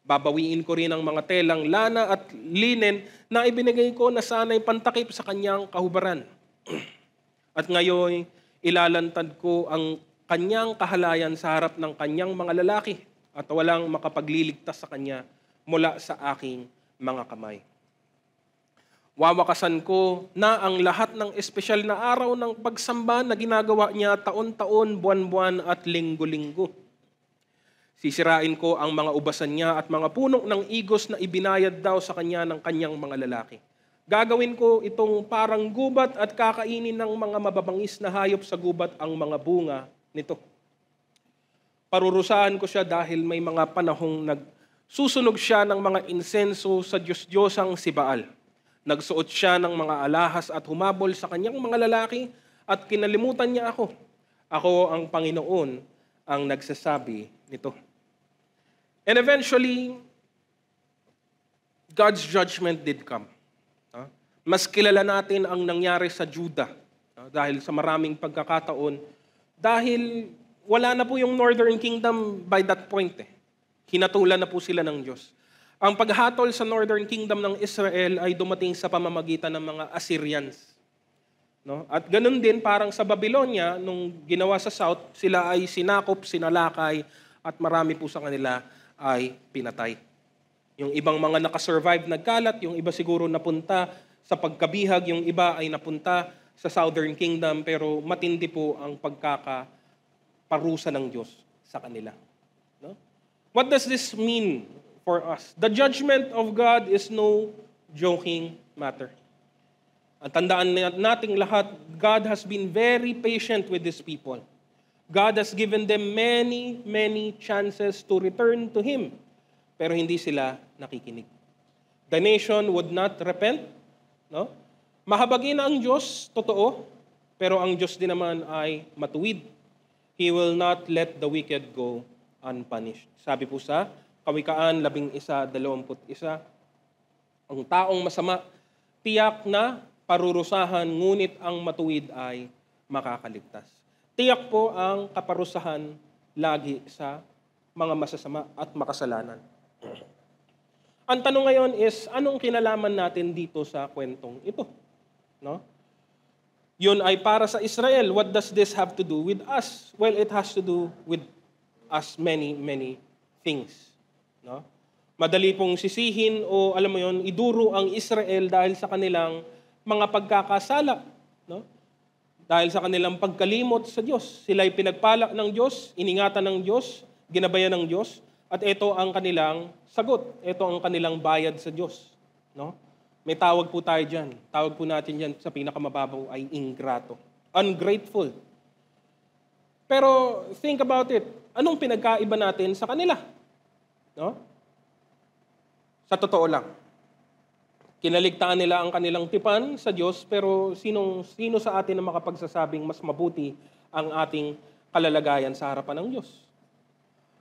Babawiin ko rin ang mga telang lana at linen na ibinigay ko na sana'y pantakip sa kanyang kahubaran. At ngayon, ilalantad ko ang kanyang kahalayan sa harap ng kanyang mga lalaki at walang makapagliligtas sa kanya mula sa aking mga kamay. Wawakasan ko na ang lahat ng espesyal na araw ng pagsamba na ginagawa niya taon-taon, buwan-buwan at linggo-linggo. Sisirain ko ang mga ubasan niya at mga puno ng igos na ibinayad daw sa kanya ng kanyang mga lalaki. Gagawin ko itong parang gubat at kakainin ng mga mababangis na hayop sa gubat ang mga bunga nito. Parurusahan ko siya dahil may mga panahong nagsusunog siya ng mga insenso sa Diyos-Diyosang si Baal. Nagsuot siya ng mga alahas at humabol sa kanyang mga lalaki at kinalimutan niya ako. Ako ang Panginoon ang nagsasabi nito. And eventually, God's judgment did come. Mas kilala natin ang nangyari sa Judah dahil sa maraming pagkakataon. Dahil wala na po yung Northern Kingdom by that point. Hinatulan na po sila ng Diyos. Ang paghatol sa Northern Kingdom ng Israel ay dumating sa pamamagitan ng mga Assyrians. No? At ganun din parang sa Babylonia, nung ginawa sa South, sila ay sinakop, sinalakay, at marami po sa kanila ay pinatay. Yung ibang mga nakasurvive nagkalat, yung iba siguro napunta sa pagkabihag, yung iba ay napunta sa Southern Kingdom, pero matindi po ang pagkakaparusa ng Diyos sa kanila. No? What does this mean for us? The judgment of God is no joking matter. At tandaan nating lahat, God has been very patient with His people. God has given them many, many chances to return to Him. Pero hindi sila nakikinig. The nation would not repent. No? Mahabagin ang Diyos, totoo, pero ang Diyos din naman ay matuwid. He will not let the wicked go unpunished. Sabi po sa Kawikaan 11:21, ang taong masama, tiyak na parurusahan, ngunit ang matuwid ay makakaligtas. Tiyak po ang kaparusahan lagi sa mga masasama at makasalanan. Ang tanong ngayon is, anong kinalaman natin dito sa kwentong ito? No? Yun ay para sa Israel. What does this have to do with us? Well, it has to do with us many, many things. No? Madali pong sisihin o alam mo yun, iduro ang Israel dahil sa kanilang mga pagkakasala. No? Dahil sa kanilang pagkalimot sa Diyos. Sila ay pinagpala ng Diyos, iningatan ng Diyos, ginabayan ng Diyos, at ito ang kanilang sagot. Ito ang kanilang bayad sa Diyos. No? May tawag po tayo dyan. Tawag po natin dyan sa pinakamababaw ay ingrato. Ungrateful. Pero think about it. Anong pinagkaiba natin sa kanila? No? Sa totoo lang. Kinaligtaan nila ang kanilang tipan sa Diyos, pero sino sa atin ang makapagsasabing mas mabuti ang ating kalalagayan sa harapan ng Diyos?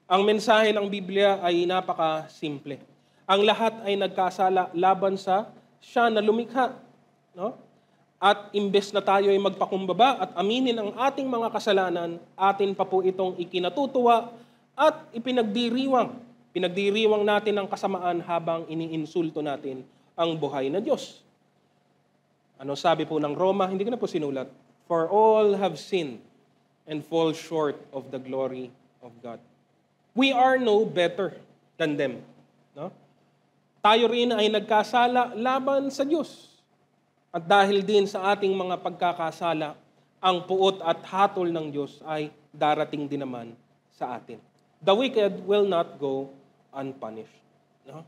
Ang mensahe ng Biblia ay napaka-simple. Ang lahat ay nagkasala laban sa Siya na lumikha. No? At imbes na tayo ay magpakumbaba at aminin ang ating mga kasalanan, atin pa po itong ikinatutuwa at ipinagdiriwang. Pinagdiriwang natin ang kasamaan habang iniinsulto natin ang buhay na Diyos. Ano sabi po ng Roma? Hindi ko na po sinulat. For all have sinned and fall short of the glory of God. We are no better than them. No? Tayo rin ay nagkasala laban sa Diyos. At dahil din sa ating mga pagkakasala, ang puot at hatol ng Diyos ay darating din naman sa atin. The wicked will not go unpunished. No?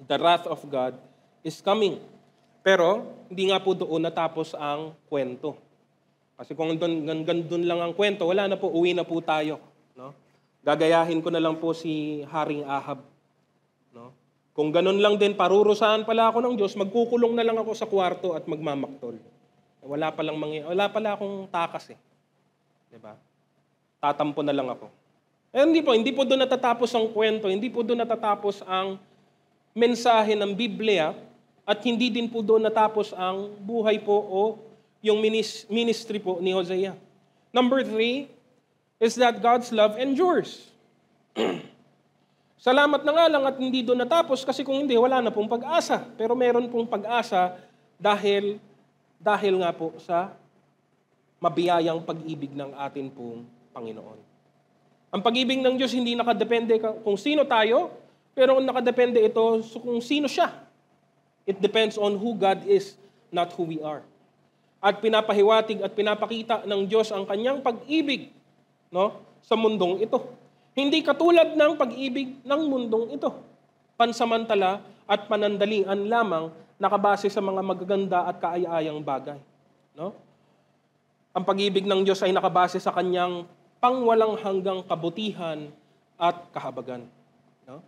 The wrath of God is coming. Pero, hindi nga po doon natapos ang kwento. Kasi kung doon lang ang kwento, wala na po, uwi na po tayo. No? Gagayahin ko na lang po si Haring Ahab. No? Kung ganun lang din, parurusahan pala ako ng Diyos, magkukulong na lang ako sa kwarto at magmamaktol. Wala pala akong takas eh. Diba? Tatampo na lang ako. Eh, hindi po doon natatapos ang kwento, hindi po doon natatapos ang mensahe ng Biblia, at hindi din po doon natapos ang buhay po o yung ministry po ni Hosea. Number 3 is that God's love endures. Salamat na nga lang at hindi doon natapos kasi kung hindi, wala na pong pag-asa. Pero meron pong pag-asa dahil nga po sa mabiyayang pag-ibig ng atin pong Panginoon. Ang pag-ibig ng Diyos hindi nakadepende kung sino tayo, pero nakadepende ito kung sino siya. It depends on who God is, not who we are. At pinapahiwatig at pinapakita ng Diyos ang kanyang pag-ibig, no, sa mundong ito. Hindi katulad ng pag-ibig ng mundong ito. Pansamantala at panandalian lamang nakabase sa mga magaganda at kaaya-ayang bagay. No? Ang pag-ibig ng Diyos ay nakabase sa kanyang pangwalang hanggang kabutihan at kahabagan. No?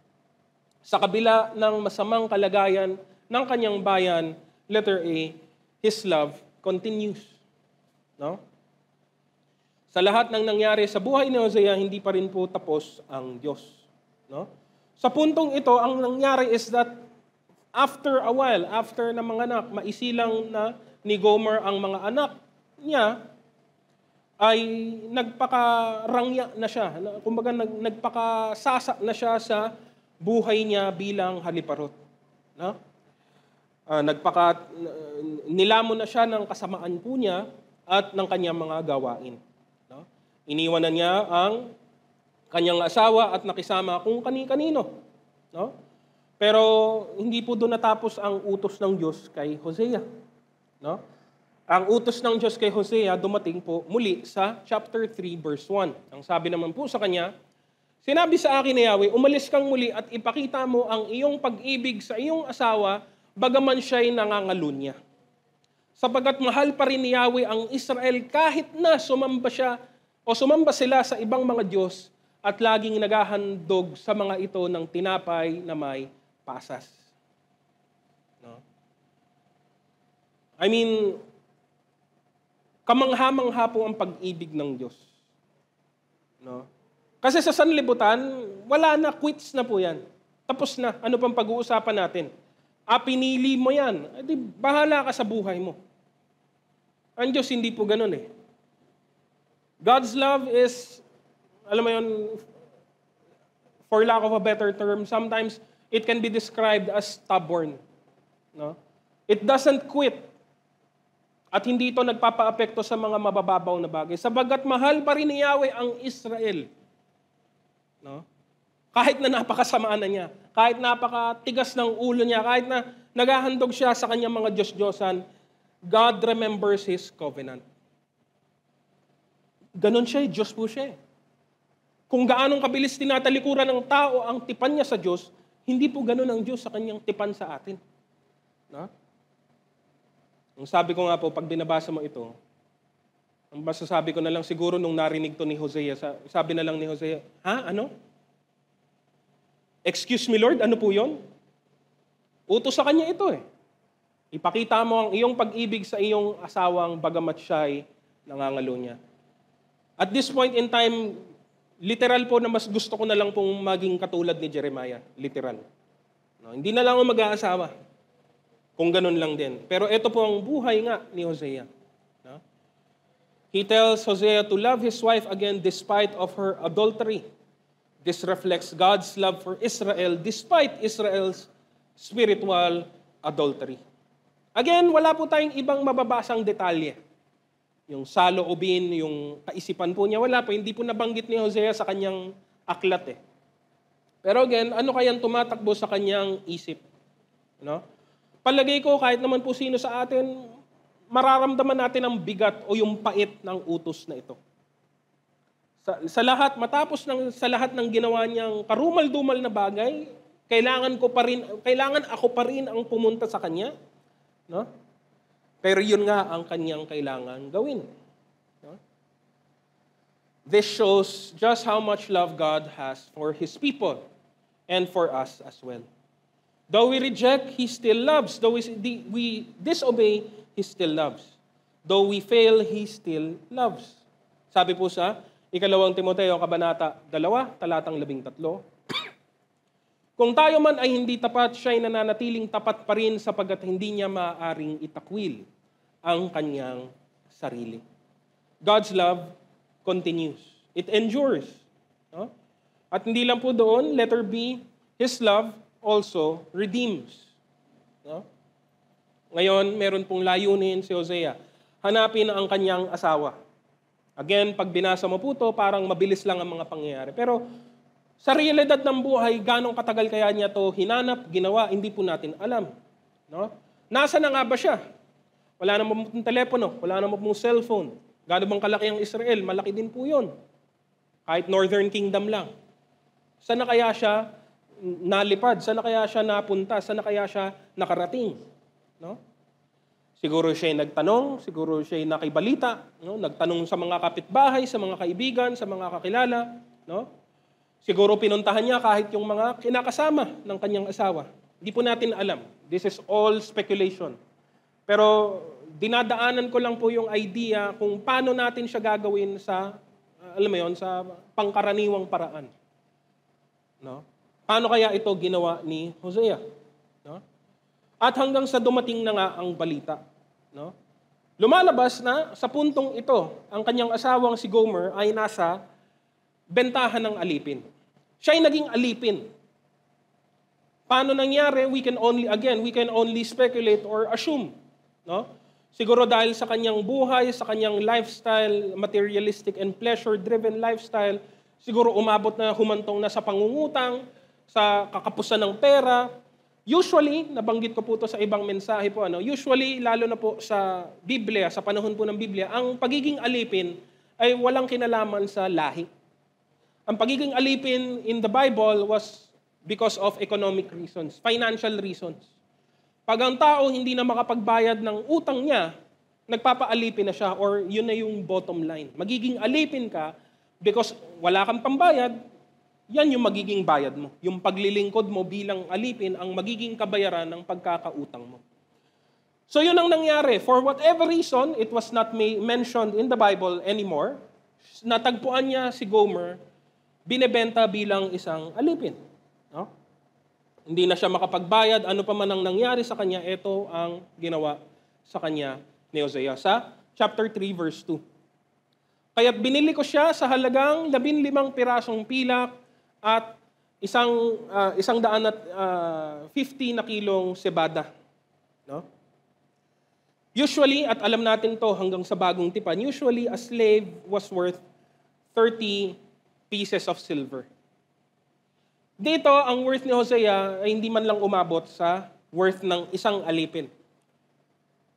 Sa kabila ng masamang kalagayan ng kanyang bayan, letter A, His love continues. No? Sa lahat ng nangyari sa buhay ni Hosea, hindi pa rin po tapos ang Diyos. No? Sa puntong ito, ang nangyari is that after a while, after na mga anak, maisilang na ni Gomer ang mga anak niya, ay nagpakarangya na siya. Kumbaga, nagpakasasa na siya sa buhay niya bilang haliparot. No? Nilamon na siya ng kasamaan po niya at ng kanyang mga gawain. No? Iniwan na niya ang kanyang asawa at nakisama kung kani-kanino. No? Pero hindi po doon natapos ang utos ng Diyos kay Hosea. No? Ang utos ng Diyos kay Hosea dumating po muli sa chapter 3 verse 1. Ang sabi naman po sa kanya, sinabi sa akin ni Yahweh, umalis kang muli at ipakita mo ang iyong pag-ibig sa iyong asawa, bagaman siya'y nangangalunya. Sapagat mahal pa rin ni Yahweh ang Israel kahit na sumamba sila sa ibang mga Diyos at laging naghahandog sa mga ito ng tinapay na may pasas. No? I mean, kamangha-mangha po ang pag-ibig ng Diyos. No? Kasi sa sanlibutan, wala na, quits na po yan. Tapos na, ano pang pag-uusapan natin? Pinili mo yan. Di, bahala ka sa buhay mo. Ang Diyos hindi po ganun eh. God's love is, alam mo yun, for lack of a better term, sometimes it can be described as stubborn. No? It doesn't quit. At hindi ito nagpapa-apekto sa mga mabababaw na bagay. Sabagat mahal pa rin ni Yahweh ang Israel. No? Kahit na napakasamaan na niya, kahit napakatigas ng ulo niya, kahit na naghahandog siya sa kanyang mga Diyos-Diyosan, God remembers His covenant. Ganon siya, Diyos po siya. Kung gaanong kabilis tinatalikuran ng tao ang tipan niya sa Diyos, hindi po ganon ang Diyos sa kanyang tipan sa atin. No? Ang sabi ko nga po, pag binabasa mo ito, ang masasabi ko na lang siguro nung narinig to ni Hosea, sabi na lang ni Hosea, ha? Ano? Excuse me Lord, ano po yon? Utos sa kanya ito eh. Ipakita mo ang iyong pag-ibig sa iyong asawang bagamat siya'y nangangalunya. At this point in time, literal po na mas gusto ko na lang pong maging katulad ni Jeremiah. Literal. No, hindi na lang ako mag-aasawa. Kung ganun lang din. Pero ito po ang buhay nga ni Hosea. No? He tells Hosea to love his wife again despite of her adultery. This reflects God's love for Israel despite Israel's spiritual adultery. Again, wala po tayong ibang mababasang detalye. Yung saloobin, yung kaisipan po niya, wala po. Hindi po nabanggit ni Hosea sa kanyang aklat eh. Pero again, ano kayang tumatakbo sa kanyang isip? No? Palagay ko, kahit naman po sino sa atin, mararamdaman natin ang bigat o yung pait ng utos na ito. Sa lahat, sa lahat ng ginawa niyang karumal-dumal na bagay, kailangan ako pa rin ang pumunta sa kanya. No? Pero yun nga ang kanyang kailangan gawin. This shows just how much love God has for His people and for us as well. Though we reject, He still loves. Though we disobey, He still loves. Though we fail, He still loves. Sabi po sa 2 Timoteo, Kabanata 2, talatang 13, kung tayo man ay hindi tapat, siya'y nananatiling tapat pa rin sapagkat hindi niya maaaring itakwil ang kanyang sarili. God's love continues. It endures. No? At hindi lang po doon, letter B, His love also redeems. No? Ngayon, meron pong layunin si Hosea. Hanapin ang kanyang asawa. Again, pag binasa mo po ito, parang mabilis lang ang mga pangyayari. Pero sa realidad ng buhay, ganong katagal kaya niya to hinanap, ginawa, hindi po natin alam. No? Nasa na nga ba siya? Wala namang pong telepono, wala namang pong cellphone. Gano'n bang kalaki ang Israel? Malaki din po yun. Kahit Northern Kingdom lang. Saan na kaya siya nalipad? Saan na kaya siya napunta? Saan na kaya siya nakarating? No? Siguro siya nagtanong, siguro siya nakibalita, no? Nagtanong sa mga kapitbahay, sa mga kaibigan, sa mga kakilala. No? Siguro pinuntahan niya kahit yung mga kinakasama ng kanyang asawa. Hindi po natin alam. This is all speculation. Pero dinadaanan ko lang po yung idea kung paano natin siya gagawin sa, alam mo yun, sa pangkaraniwang paraan. No? Paano kaya ito ginawa ni Hosea? No? At hanggang sa dumating na nga ang balita. No? Lumalabas na sa puntong ito, ang kanyang asawang si Gomer ay nasa bentahan ng alipin. Siya ay naging alipin. Paano nangyari? We can only speculate or assume. No? Siguro dahil sa kanyang buhay, sa kanyang lifestyle, materialistic and pleasure-driven lifestyle, siguro umabot na humantong na sa pangungutang, sa kakapusan ng pera. Usually, nabanggit ko po ito sa ibang mensahe po, usually, lalo na po sa Biblia, sa panahon po ng Biblia, ang pagiging alipin ay walang kinalaman sa lahi. Ang pagiging alipin in the Bible was because of economic reasons, financial reasons. Pag ang tao hindi na makapagbayad ng utang niya, nagpapaalipin na siya or yun na yung bottom line. Magiging alipin ka because wala kang pambayad, yan yung magiging bayad mo. Yung paglilingkod mo bilang alipin ang magiging kabayaran ng pagkakautang mo. So yun ang nangyari. For whatever reason, it was not mentioned in the Bible anymore. Natagpuan niya si Gomer, binebenta bilang isang alipin. No? Hindi na siya makapagbayad. Ano pa man ang nangyari sa kanya, ito ang ginawa sa kanya ni Hosea. Sa chapter 3, verse 2. Kaya't binili ko siya sa halagang 15 pirasong pilak, at 150 na kilong sebada. No? Usually, at alam natin to hanggang sa bagong tipan, usually a slave was worth 30 pieces of silver. Dito, ang worth ni Hosea ay hindi man lang umabot sa worth ng isang alipin.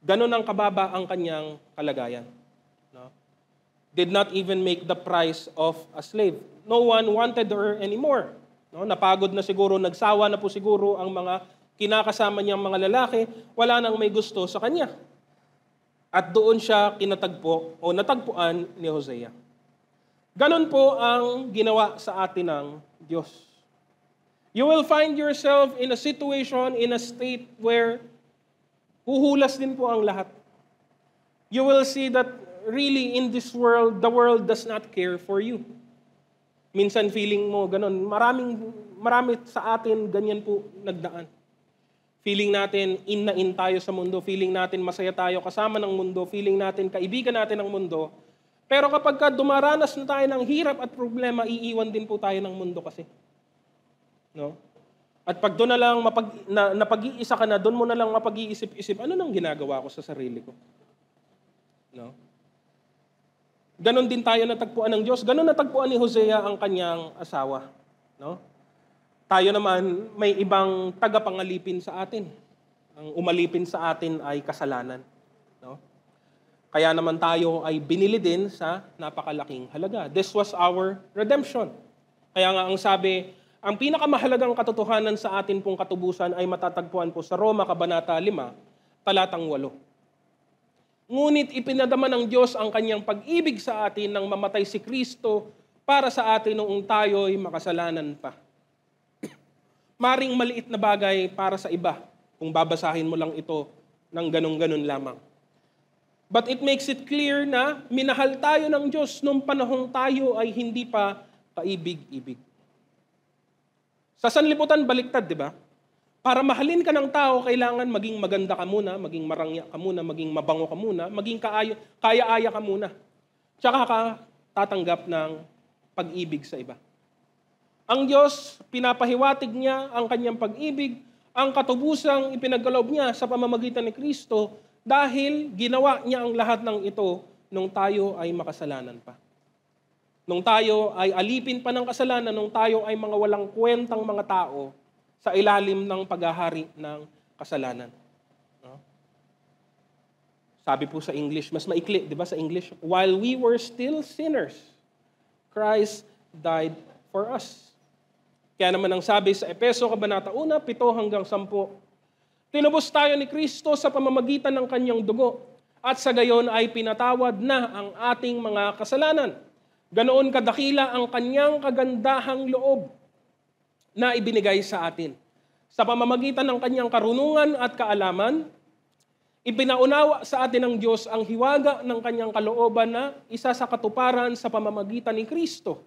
Ganon ang kababa ang kanyang kalagayan. No? Did not even make the price of a slave. No one wanted her anymore. No? Napagod na siguro, nagsawa na po siguro ang mga kinakasama niyang mga lalaki, wala nang may gusto sa kanya. At doon siya kinatagpo o natagpuan ni Hosea. Ganon po ang ginawa sa atin ng Diyos. You will find yourself in a situation, in a state where huhulas din po ang lahat. You will see that really in this world, the world does not care for you. Minsan feeling mo ganon. Marami sa atin ganyan po nagdaan. Feeling natin in na in tayo sa mundo. Feeling natin masaya tayo kasama ng mundo. Feeling natin kaibigan natin ng mundo. Pero kapag dumaranas na tayo ng hirap at problema, iiwan din po tayo ng mundo kasi. No? At pag doon na lang napag-iisa ka na, doon mo na lang mapag-iisip-isip, ano nang ginagawa ko sa sarili ko? No? Ganon din tayo natagpuan ng Diyos. Ganon natagpuan ni Hosea ang kanyang asawa. No? Tayo naman, may ibang tagapangalipin sa atin. Ang umalipin sa atin ay kasalanan. No? Kaya naman tayo ay binili din sa napakalaking halaga. This was our redemption. Kaya nga ang sabi, ang pinakamahalagang katotohanan sa atin pong katubusan ay matatagpuan po sa Roma, Kabanata 5, talatang 8. Ngunit ipinadama ng Diyos ang kanyang pag-ibig sa atin nang mamatay si Kristo para sa atin noong tayo'y makasalanan pa. Maring maliit na bagay para sa iba kung babasahin mo lang ito ng ganun-ganun lamang. But it makes it clear na minahal tayo ng Diyos nung panahong tayo ay hindi pa kaibig-ibig. Sa sanlibutan, baliktad, di ba? Para mahalin ka ng tao, kailangan maging maganda ka muna, maging marangya ka muna, maging mabango ka muna, maging kaya-aya ka muna. Tsaka ka tatanggap ng pag-ibig sa iba. Ang Diyos, pinapahiwatig niya ang kanyang pag-ibig, ang katubusang ipinagkaloob niya sa pamamagitan ni Kristo dahil ginawa niya ang lahat ng ito nung tayo ay makasalanan pa. Nung tayo ay alipin pa ng kasalanan, nung tayo ay mga walang kwentang mga tao sa ilalim ng paghahari ng kasalanan. No? Sabi po sa English, mas maikli, di ba sa English? While we were still sinners, Christ died for us. Kaya naman ang sabi sa Efeso, Kabanata 1, 7-10, tinubos tayo ni Kristo sa pamamagitan ng kanyang dugo, at sa gayon ay pinatawad na ang ating mga kasalanan. Ganoon kadakila ang kanyang kagandahang loob na ibinigay sa atin. Sa pamamagitan ng kanyang karunungan at kaalaman, ipinaunawa sa atin ng Diyos ang hiwaga ng kanyang kalooban na isa sa katuparan sa pamamagitan ni Kristo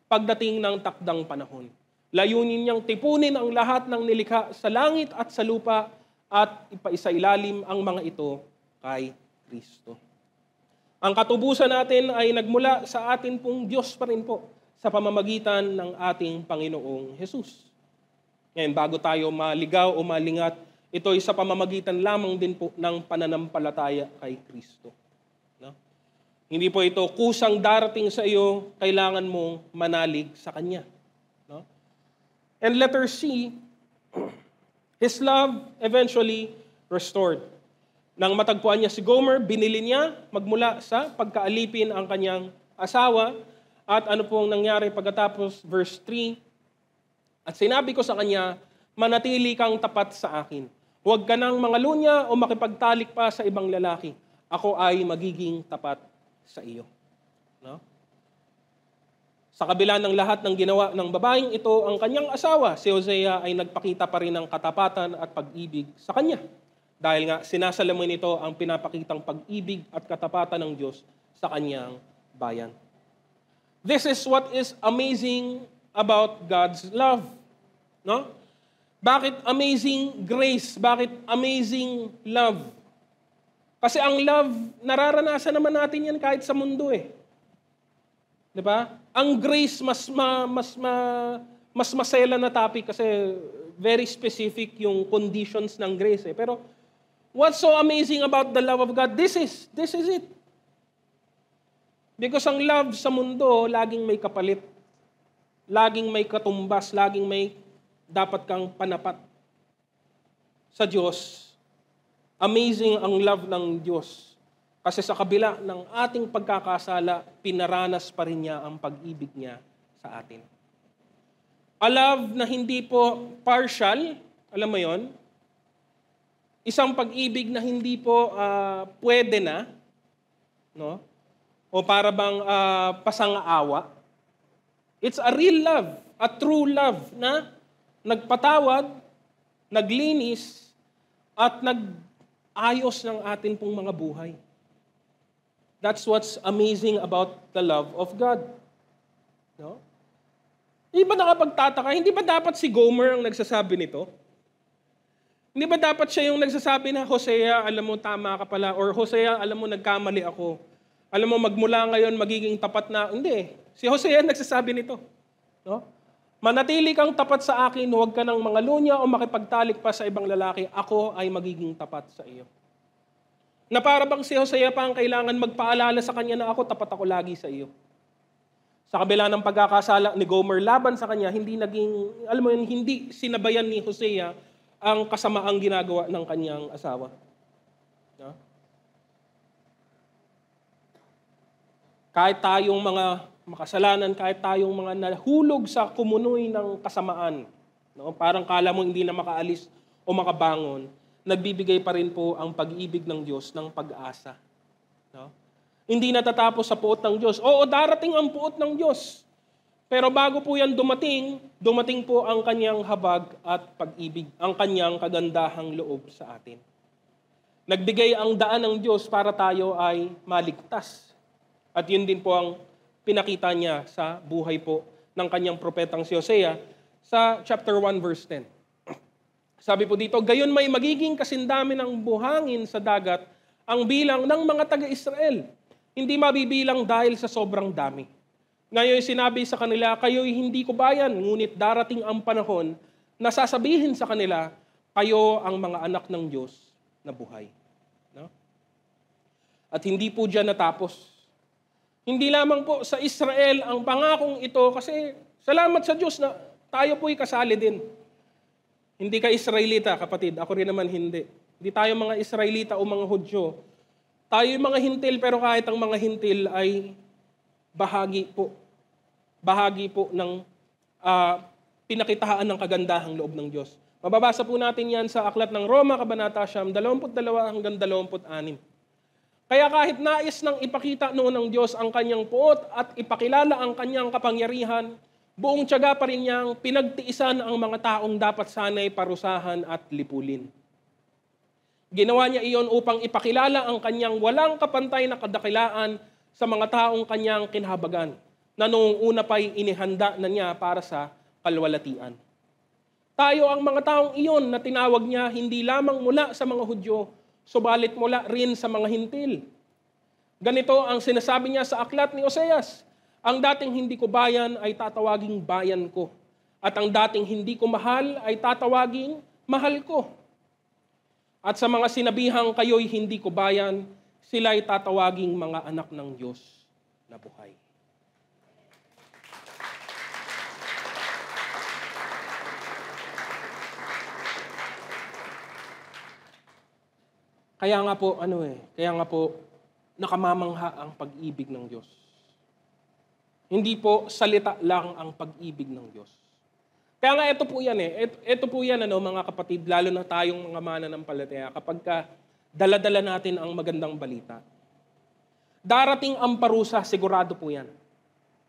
pagdating ng takdang panahon. Layunin niyang tipunin ang lahat ng nilikha sa langit at sa lupa at ipaisailalim ang mga ito kay Kristo. Ang katubusan natin ay nagmula sa atin pong Diyos pa rin po sa pamamagitan ng ating Panginoong Hesus. Ngayon, bago tayo maligaw o malingat, ito ay sa pamamagitan lamang din po ng pananampalataya kay Kristo. No? Hindi po ito kusang darating sa iyo, kailangan mong manalig sa Kanya. No? And letter C, His love eventually restored. Nang matagpuan niya si Gomer, binili niya magmula sa pagkaalipin ang kanyang asawa. At ano pong nangyari pagkatapos, verse 3, at sinabi ko sa kanya, manatili kang tapat sa akin. Huwag ka nang mangalunya o makipagtalik pa sa ibang lalaki. Ako ay magiging tapat sa iyo. No? Sa kabila ng lahat ng ginawa ng babaeng ito, ang kanyang asawa, si Hosea, ay nagpakita pa rin ng katapatan at pag-ibig sa kanya. Dahil nga, sinasalamin nito ang pinapakitang pag-ibig at katapatan ng Diyos sa kanyang bayan. This is what is amazing about God's love. No? Bakit amazing grace? Bakit amazing love? Kasi ang love, nararanasan naman natin yan kahit sa mundo eh. 'Di ba? Ang grace mas masela na topic kasi very specific yung conditions ng grace eh. Pero what's so amazing about the love of God? This is it. Because ang love sa mundo, laging may kapalit. Laging may katumbas, laging may dapat kang panapat. Sa Diyos, amazing ang love ng Diyos. Kasi sa kabila ng ating pagkakasala, pinaranas pa rin niya ang pag-ibig niya sa atin. A love na hindi po partial, alam mo yon? Isang pag-ibig na hindi po pwede na, no? O para bang pasang-aawa. It's a real love, a true love na nagpatawad, naglinis, at nag-ayos ng atin pong mga buhay. That's what's amazing about the love of God. No? Hindi ba nakapagtataka? Hindi ba dapat si Gomer ang nagsasabi nito? Hindi ba dapat siya yung nagsasabi na, Hosea, alam mo, tama ka pala. Or Hosea, alam mo, nagkamali ako. Alam mo, magmula ngayon, magiging tapat na. Hindi. Si Hosea nagsasabi nito. No? Manatili kang tapat sa akin, huwag ka nang mangalunya o makipagtalik pa sa ibang lalaki. Ako ay magiging tapat sa iyo. Na para bang si Hosea pa ang kailangan magpaalala sa kanya na ako, tapat ako lagi sa iyo. Sa kabila ng pagkakasala ni Gomer laban sa kanya, hindi naging, alam mo yun, hindi sinabayan ni Hosea ang kasamaang ginagawa ng kanyang asawa. No? Kahit tayong mga makasalanan, kahit tayong mga nahulog sa kumunoy ng kasamaan, no? Parang kala mo hindi na makaalis o makabangon, nagbibigay pa rin po ang pag-ibig ng Diyos ng pag-asa. No? Hindi natatapos sa puot ng Diyos. Oo, darating ang puot ng Diyos. Pero bago po yan dumating po ang kanyang habag at pag-ibig, ang kanyang kagandahang loob sa atin. Nagbigay ang daan ng Diyos para tayo ay maligtas. At yun din po ang pinakita niya sa buhay po ng kanyang propetang si Hosea sa chapter 1 verse 10. Sabi po dito, gayon may magiging kasindami ng buhangin sa dagat ang bilang ng mga taga-Israel. Hindi mabibilang dahil sa sobrang dami. Ngayon sinabi sa kanila, kayo'y hindi ko bayan, ngunit darating ang panahon na sasabihin sa kanila, kayo ang mga anak ng Diyos na buhay. No? At hindi po dyan natapos. Hindi lamang po sa Israel ang pangakong ito kasi salamat sa Diyos na tayo po'y kasali din. Hindi ka Israelita, kapatid. Ako rin naman hindi. Hindi tayo mga Israelita o mga Hudyo. Tayo yung mga hintil, pero kahit ang mga hintil ay bahagi po ng pinakitaan ng kagandahang loob ng Diyos. Mababasa po natin yan sa Aklat ng Roma, Kabanata 22 hanggang 26. Kaya kahit nais nang ipakita noon ng Diyos ang kanyang puot at ipakilala ang kanyang kapangyarihan, buong tiyaga pa rin niyang pinagtiisan ang mga taong dapat sanay parusahan at lipulin. Ginawa niya iyon upang ipakilala ang kanyang walang kapantay na kadakilaan sa mga taong kanyang kinahabagan, na noong una pa'y inihanda na niya para sa kalwalatian. Tayo ang mga taong iyon na tinawag niya hindi lamang mula sa mga Hudyo, subalit mula rin sa mga hintil. Ganito ang sinasabi niya sa aklat ni Hoseas, ang dating hindi ko bayan ay tatawaging bayan ko, at ang dating hindi ko mahal ay tatawaging mahal ko. At sa mga sinabihang kayo'y hindi ko bayan, sila'y tatawaging mga anak ng Diyos na buhay. Kaya nga po, nakamamangha ang pag-ibig ng Diyos. Hindi po salita lang ang pag-ibig ng Diyos. Kaya nga ito po yan Ito po yan mga kapatid, lalo na tayong mga mananampalataya kapag dala-dala natin ang magandang balita. Darating ang parusa, sigurado po yan.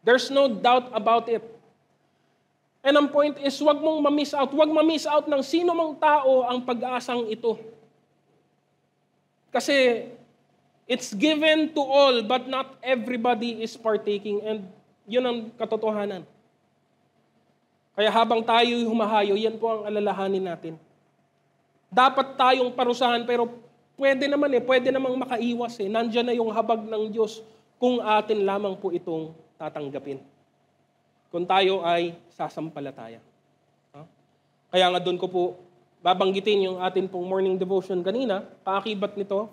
There's no doubt about it. And ang point is, wag mong ma-miss out. Wag ma-miss out ng sino mang tao ang pag-asang ito. Kasi it's given to all, but not everybody is partaking. And yun ang katotohanan. Kaya habang tayo'y humahayo, yan po ang alalahanin natin. Dapat tayong parusahan, pero pwede namang makaiwas. Nandiyan na yung habag ng Diyos kung atin lamang po itong tatanggapin. Kung tayo ay sasampalataya. Kaya nga doon ko po babanggitin yung atin pong morning devotion kanina, kaakibat nito,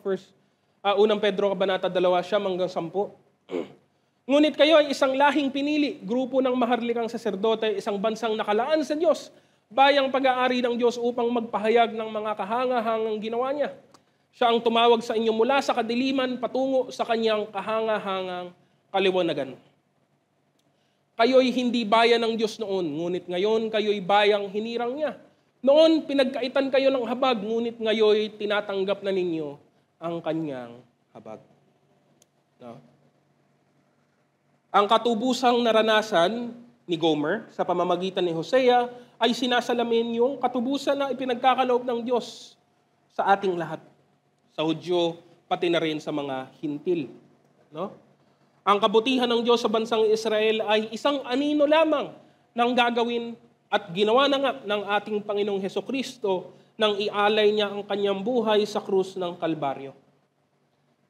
unang Pedro Kabanata 2, hanggang 10. Ngunit kayo ay isang lahing pinili, grupo ng maharlikang saserdote, isang bansang nakalaan sa Diyos, bayang pag-aari ng Diyos upang magpahayag ng mga kahangahangang ginawa niya. Siya ang tumawag sa inyo mula sa kadiliman patungo sa kanyang kahangahangang kaliwanagan. Kayo'y hindi bayan ng Diyos noon, ngunit ngayon kayo'y bayang hinirang niya. Noon, pinagkaitan kayo ng habag, ngunit ngayon tinatanggap na ninyo ang kanyang habag. No? Ang katubusang naranasan ni Gomer sa pamamagitan ni Hosea ay sinasalamin yung katubusan na ipinagkakaloob ng Diyos sa ating lahat. Sa Hudyo, pati na rin sa mga hintil. No? Ang kabutihan ng Diyos sa bansang Israel ay isang anino lamang ng gagawin at ginawa na nga ng ating Panginoong Hesukristo nang ialay niya ang kanyang buhay sa krus ng Kalbaryo.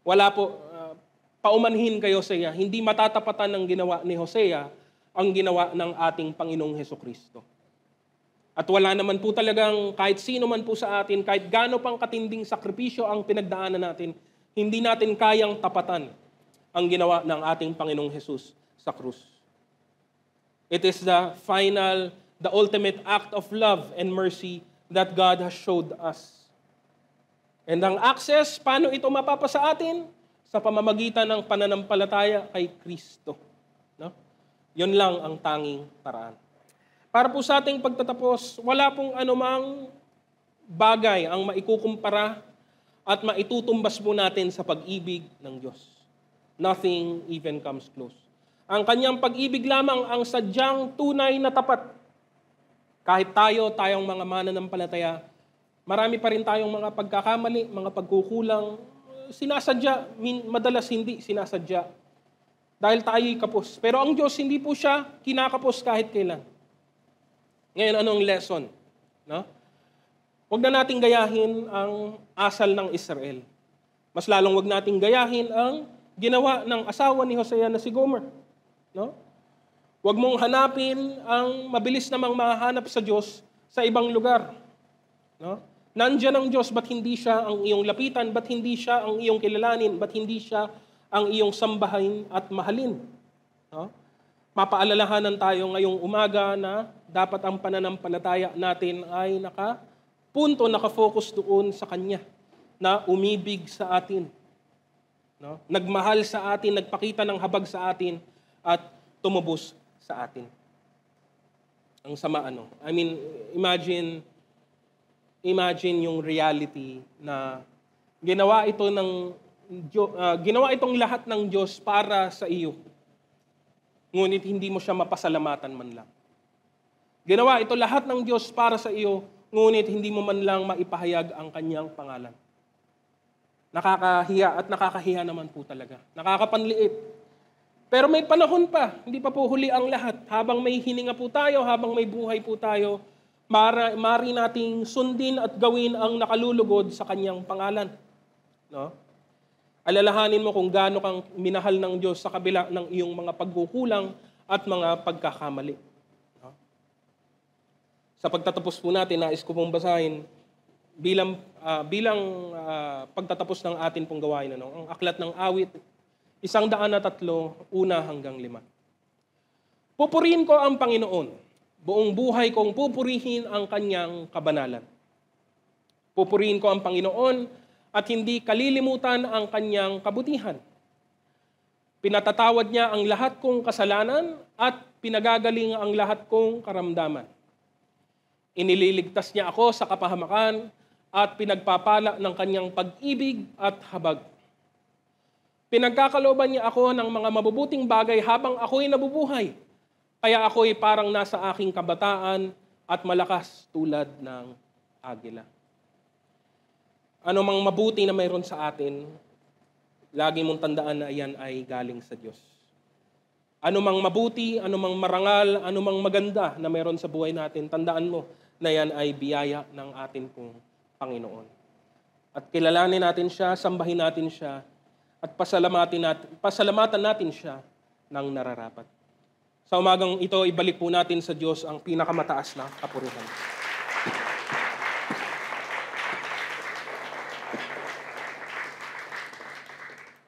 Wala po, paumanhin kay Hosea, hindi matatapatan ng ginawa ni Hosea ang ginawa ng ating Panginoong Hesukristo. At wala naman po talagang kahit sino man po sa atin, kahit gaano pang katinding sakripisyo ang pinagdaanan natin, hindi natin kayang tapatan ang ginawa ng ating Panginoong Hesus sa krus. It is the ultimate act of love and mercy that God has showed us. And ang access, paano ito mapapasa atin? Sa pamamagitan ng pananampalataya kay Kristo. No? Yun lang ang tanging paraan. Para po sa ating pagtatapos, wala pong anumang bagay ang maikukumpara at maitutumbas po natin sa pag-ibig ng Diyos. Nothing even comes close. Ang kanyang pag-ibig lamang ang sadyang tunay na tapat. Kahit tayong mga mananampalataya, marami pa rin tayong mga pagkakamali, mga pagkukulang, sinasadya, madalas hindi sinasadya. Dahil tayo'y kapos. Pero ang Diyos, hindi po siya kinakapos kahit kailan. Ngayon, anong lesson? No? Huwag na nating gayahin ang asal ng Israel. Mas lalong huwag nating gayahin ang ginawa ng asawa ni Hosea na si Gomer. No? Huwag mong hanapin ang mabilis namang mahanap sa Diyos sa ibang lugar. No? Nandiyan ang Diyos, ba't hindi siya ang iyong lapitan? Ba't hindi siya ang iyong kilalanin? Ba't hindi siya ang iyong sambahin at mahalin? No? Mapaalalahanan tayo ngayong umaga na dapat ang pananampalataya natin ay nakafocus doon sa Kanya, na umibig sa atin. No? Nagmahal sa atin, nagpakita ng habag sa atin, at tumubos sa atin. Ang sama imagine yung reality na ginawa itong lahat ng Diyos para sa iyo. Ngunit hindi mo siya mapasalamatan man lang. Ginawa ito lahat ng Diyos para sa iyo, ngunit hindi mo man lang maipahayag ang kanyang pangalan. Nakakahiya at nakakahiya naman po talaga. Nakakapanliit. Pero may panahon pa, hindi pa po huli ang lahat. Habang may hininga po tayo, habang may buhay po tayo, maaari nating sundin at gawin ang nakalulugod sa kanyang pangalan. No? Alalahanin mo kung gaano kang minahal ng Diyos sa kabila ng iyong mga pagkukulang at mga pagkakamali. No? Sa pagtatapos po natin, nais ko pong basahin bilang pagtatapos ng atin pong gawain. Ang aklat ng awit, 103, 1-5. Pupurihin ko ang Panginoon. Buong buhay kong pupurihin ang kanyang kabanalan. Pupurihin ko ang Panginoon at hindi kalilimutan ang kanyang kabutihan. Pinatatawad niya ang lahat kong kasalanan at pinagagaling ang lahat kong karamdaman. Inililigtas niya ako sa kapahamakan at pinagpapala ng kanyang pag-ibig at habag. Pinagkakalooban niya ako ng mga mabubuting bagay habang ako'y nabubuhay. Kaya ako'y parang nasa aking kabataan at malakas tulad ng agila. Ano mang mabuti na mayroon sa atin, lagi mong tandaan na iyan ay galing sa Diyos. Ano mang mabuti, ano mang marangal, ano mang maganda na mayroon sa buhay natin, tandaan mo na yan ay biyaya ng atin pong Panginoon. At kilalanin natin siya, sambahin natin siya, at pasalamatan natin siya ng nararapat. Sa umagang ito, ibalik po natin sa Diyos ang pinakamataas na kapurihan.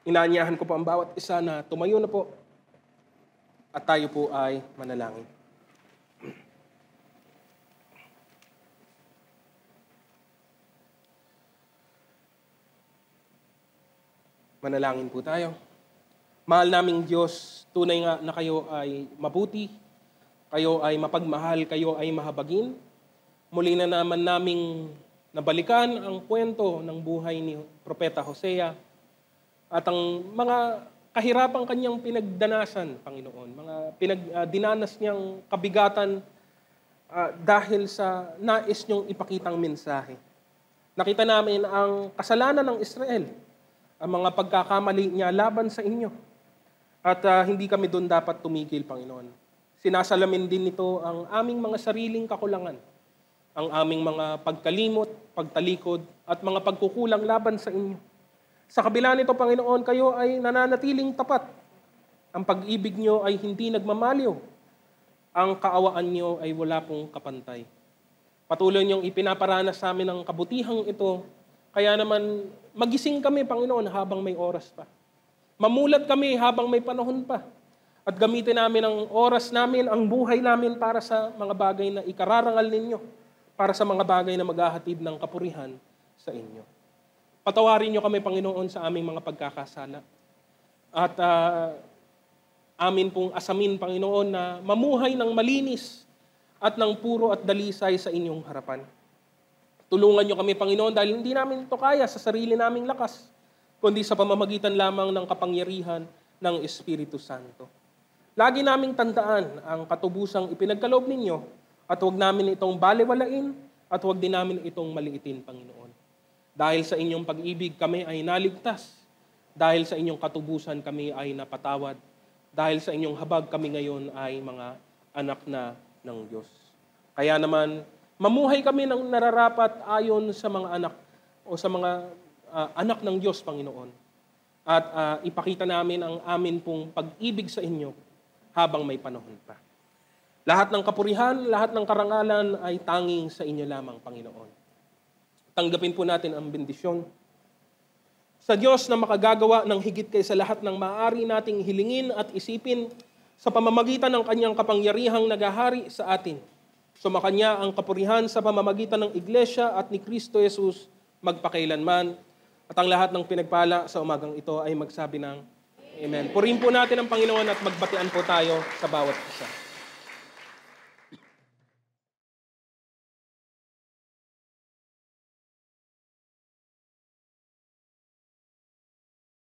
Inaanyahan ko po ang bawat isa na tumayo na po at tayo po ay manalangin. Manalangin po tayo. Mahal naming Diyos, tunay nga na kayo ay mabuti, kayo ay mapagmahal, kayo ay mahabagin. Muli na naman naming nabalikan ang kwento ng buhay ni Propeta Hosea at ang mga kahirapang kanyang pinagdanasan, Panginoon. Mga dinanas niyang kabigatan dahil sa nais niyong ipakitang mensahe. Nakita namin ang kasalanan ng Israel, ang mga pagkakamali niya laban sa inyo. At hindi kami doon dapat tumigil, Panginoon. Sinasalamin din nito ang aming mga sariling kakulangan, ang aming mga pagkalimot, pagtalikod, at mga pagkukulang laban sa inyo. Sa kabila nito, Panginoon, kayo ay nananatiling tapat. Ang pag-ibig niyo ay hindi nagmamaliw. Ang kaawaan niyo ay wala pong kapantay. Patuloy niyong ipinaparanas sa amin ang kabutihang ito, kaya naman magising kami, Panginoon, habang may oras pa. Mamulat kami habang may panahon pa. At gamitin namin ang oras namin, ang buhay namin para sa mga bagay na ikararangal ninyo, para sa mga bagay na maghahatid ng kapurihan sa inyo. Patawarin niyo kami, Panginoon, sa aming mga pagkakasala. At amin pong asamin, Panginoon, na mamuhay ng malinis at ng puro at dalisay sa inyong harapan. Tulungan niyo kami, Panginoon, dahil hindi namin ito kaya sa sarili naming lakas, kundi sa pamamagitan lamang ng kapangyarihan ng Espiritu Santo. Lagi naming tandaan ang katubusang ipinagkaloob ninyo at huwag namin itong balewalain at huwag din namin itong maliitin, Panginoon. Dahil sa inyong pag-ibig kami ay naligtas. Dahil sa inyong katubusan kami ay napatawad. Dahil sa inyong habag kami ngayon ay mga anak na ng Diyos. Kaya naman, mamuhay kami ng nararapat ayon sa mga anak o sa mga anak ng Diyos, Panginoon. At ipakita namin ang amin pong pag-ibig sa inyo habang may panahon pa. Lahat ng kapurihan, lahat ng karangalan ay tanging sa inyo lamang, Panginoon. Tanggapin po natin ang bendisyon sa Diyos na makagagawa ng higit kaysa lahat ng maaari nating hilingin at isipin sa pamamagitan ng kanyang kapangyarihang naghahari sa atin. Sumakanya ang kapurihan sa pamamagitan ng Iglesia at ni Kristo Jesus magpakailanman. At ang lahat ng pinagpala sa umagang ito ay magsabi ng Amen. Purihin po natin ang Panginoon at magbatian po tayo sa bawat isa.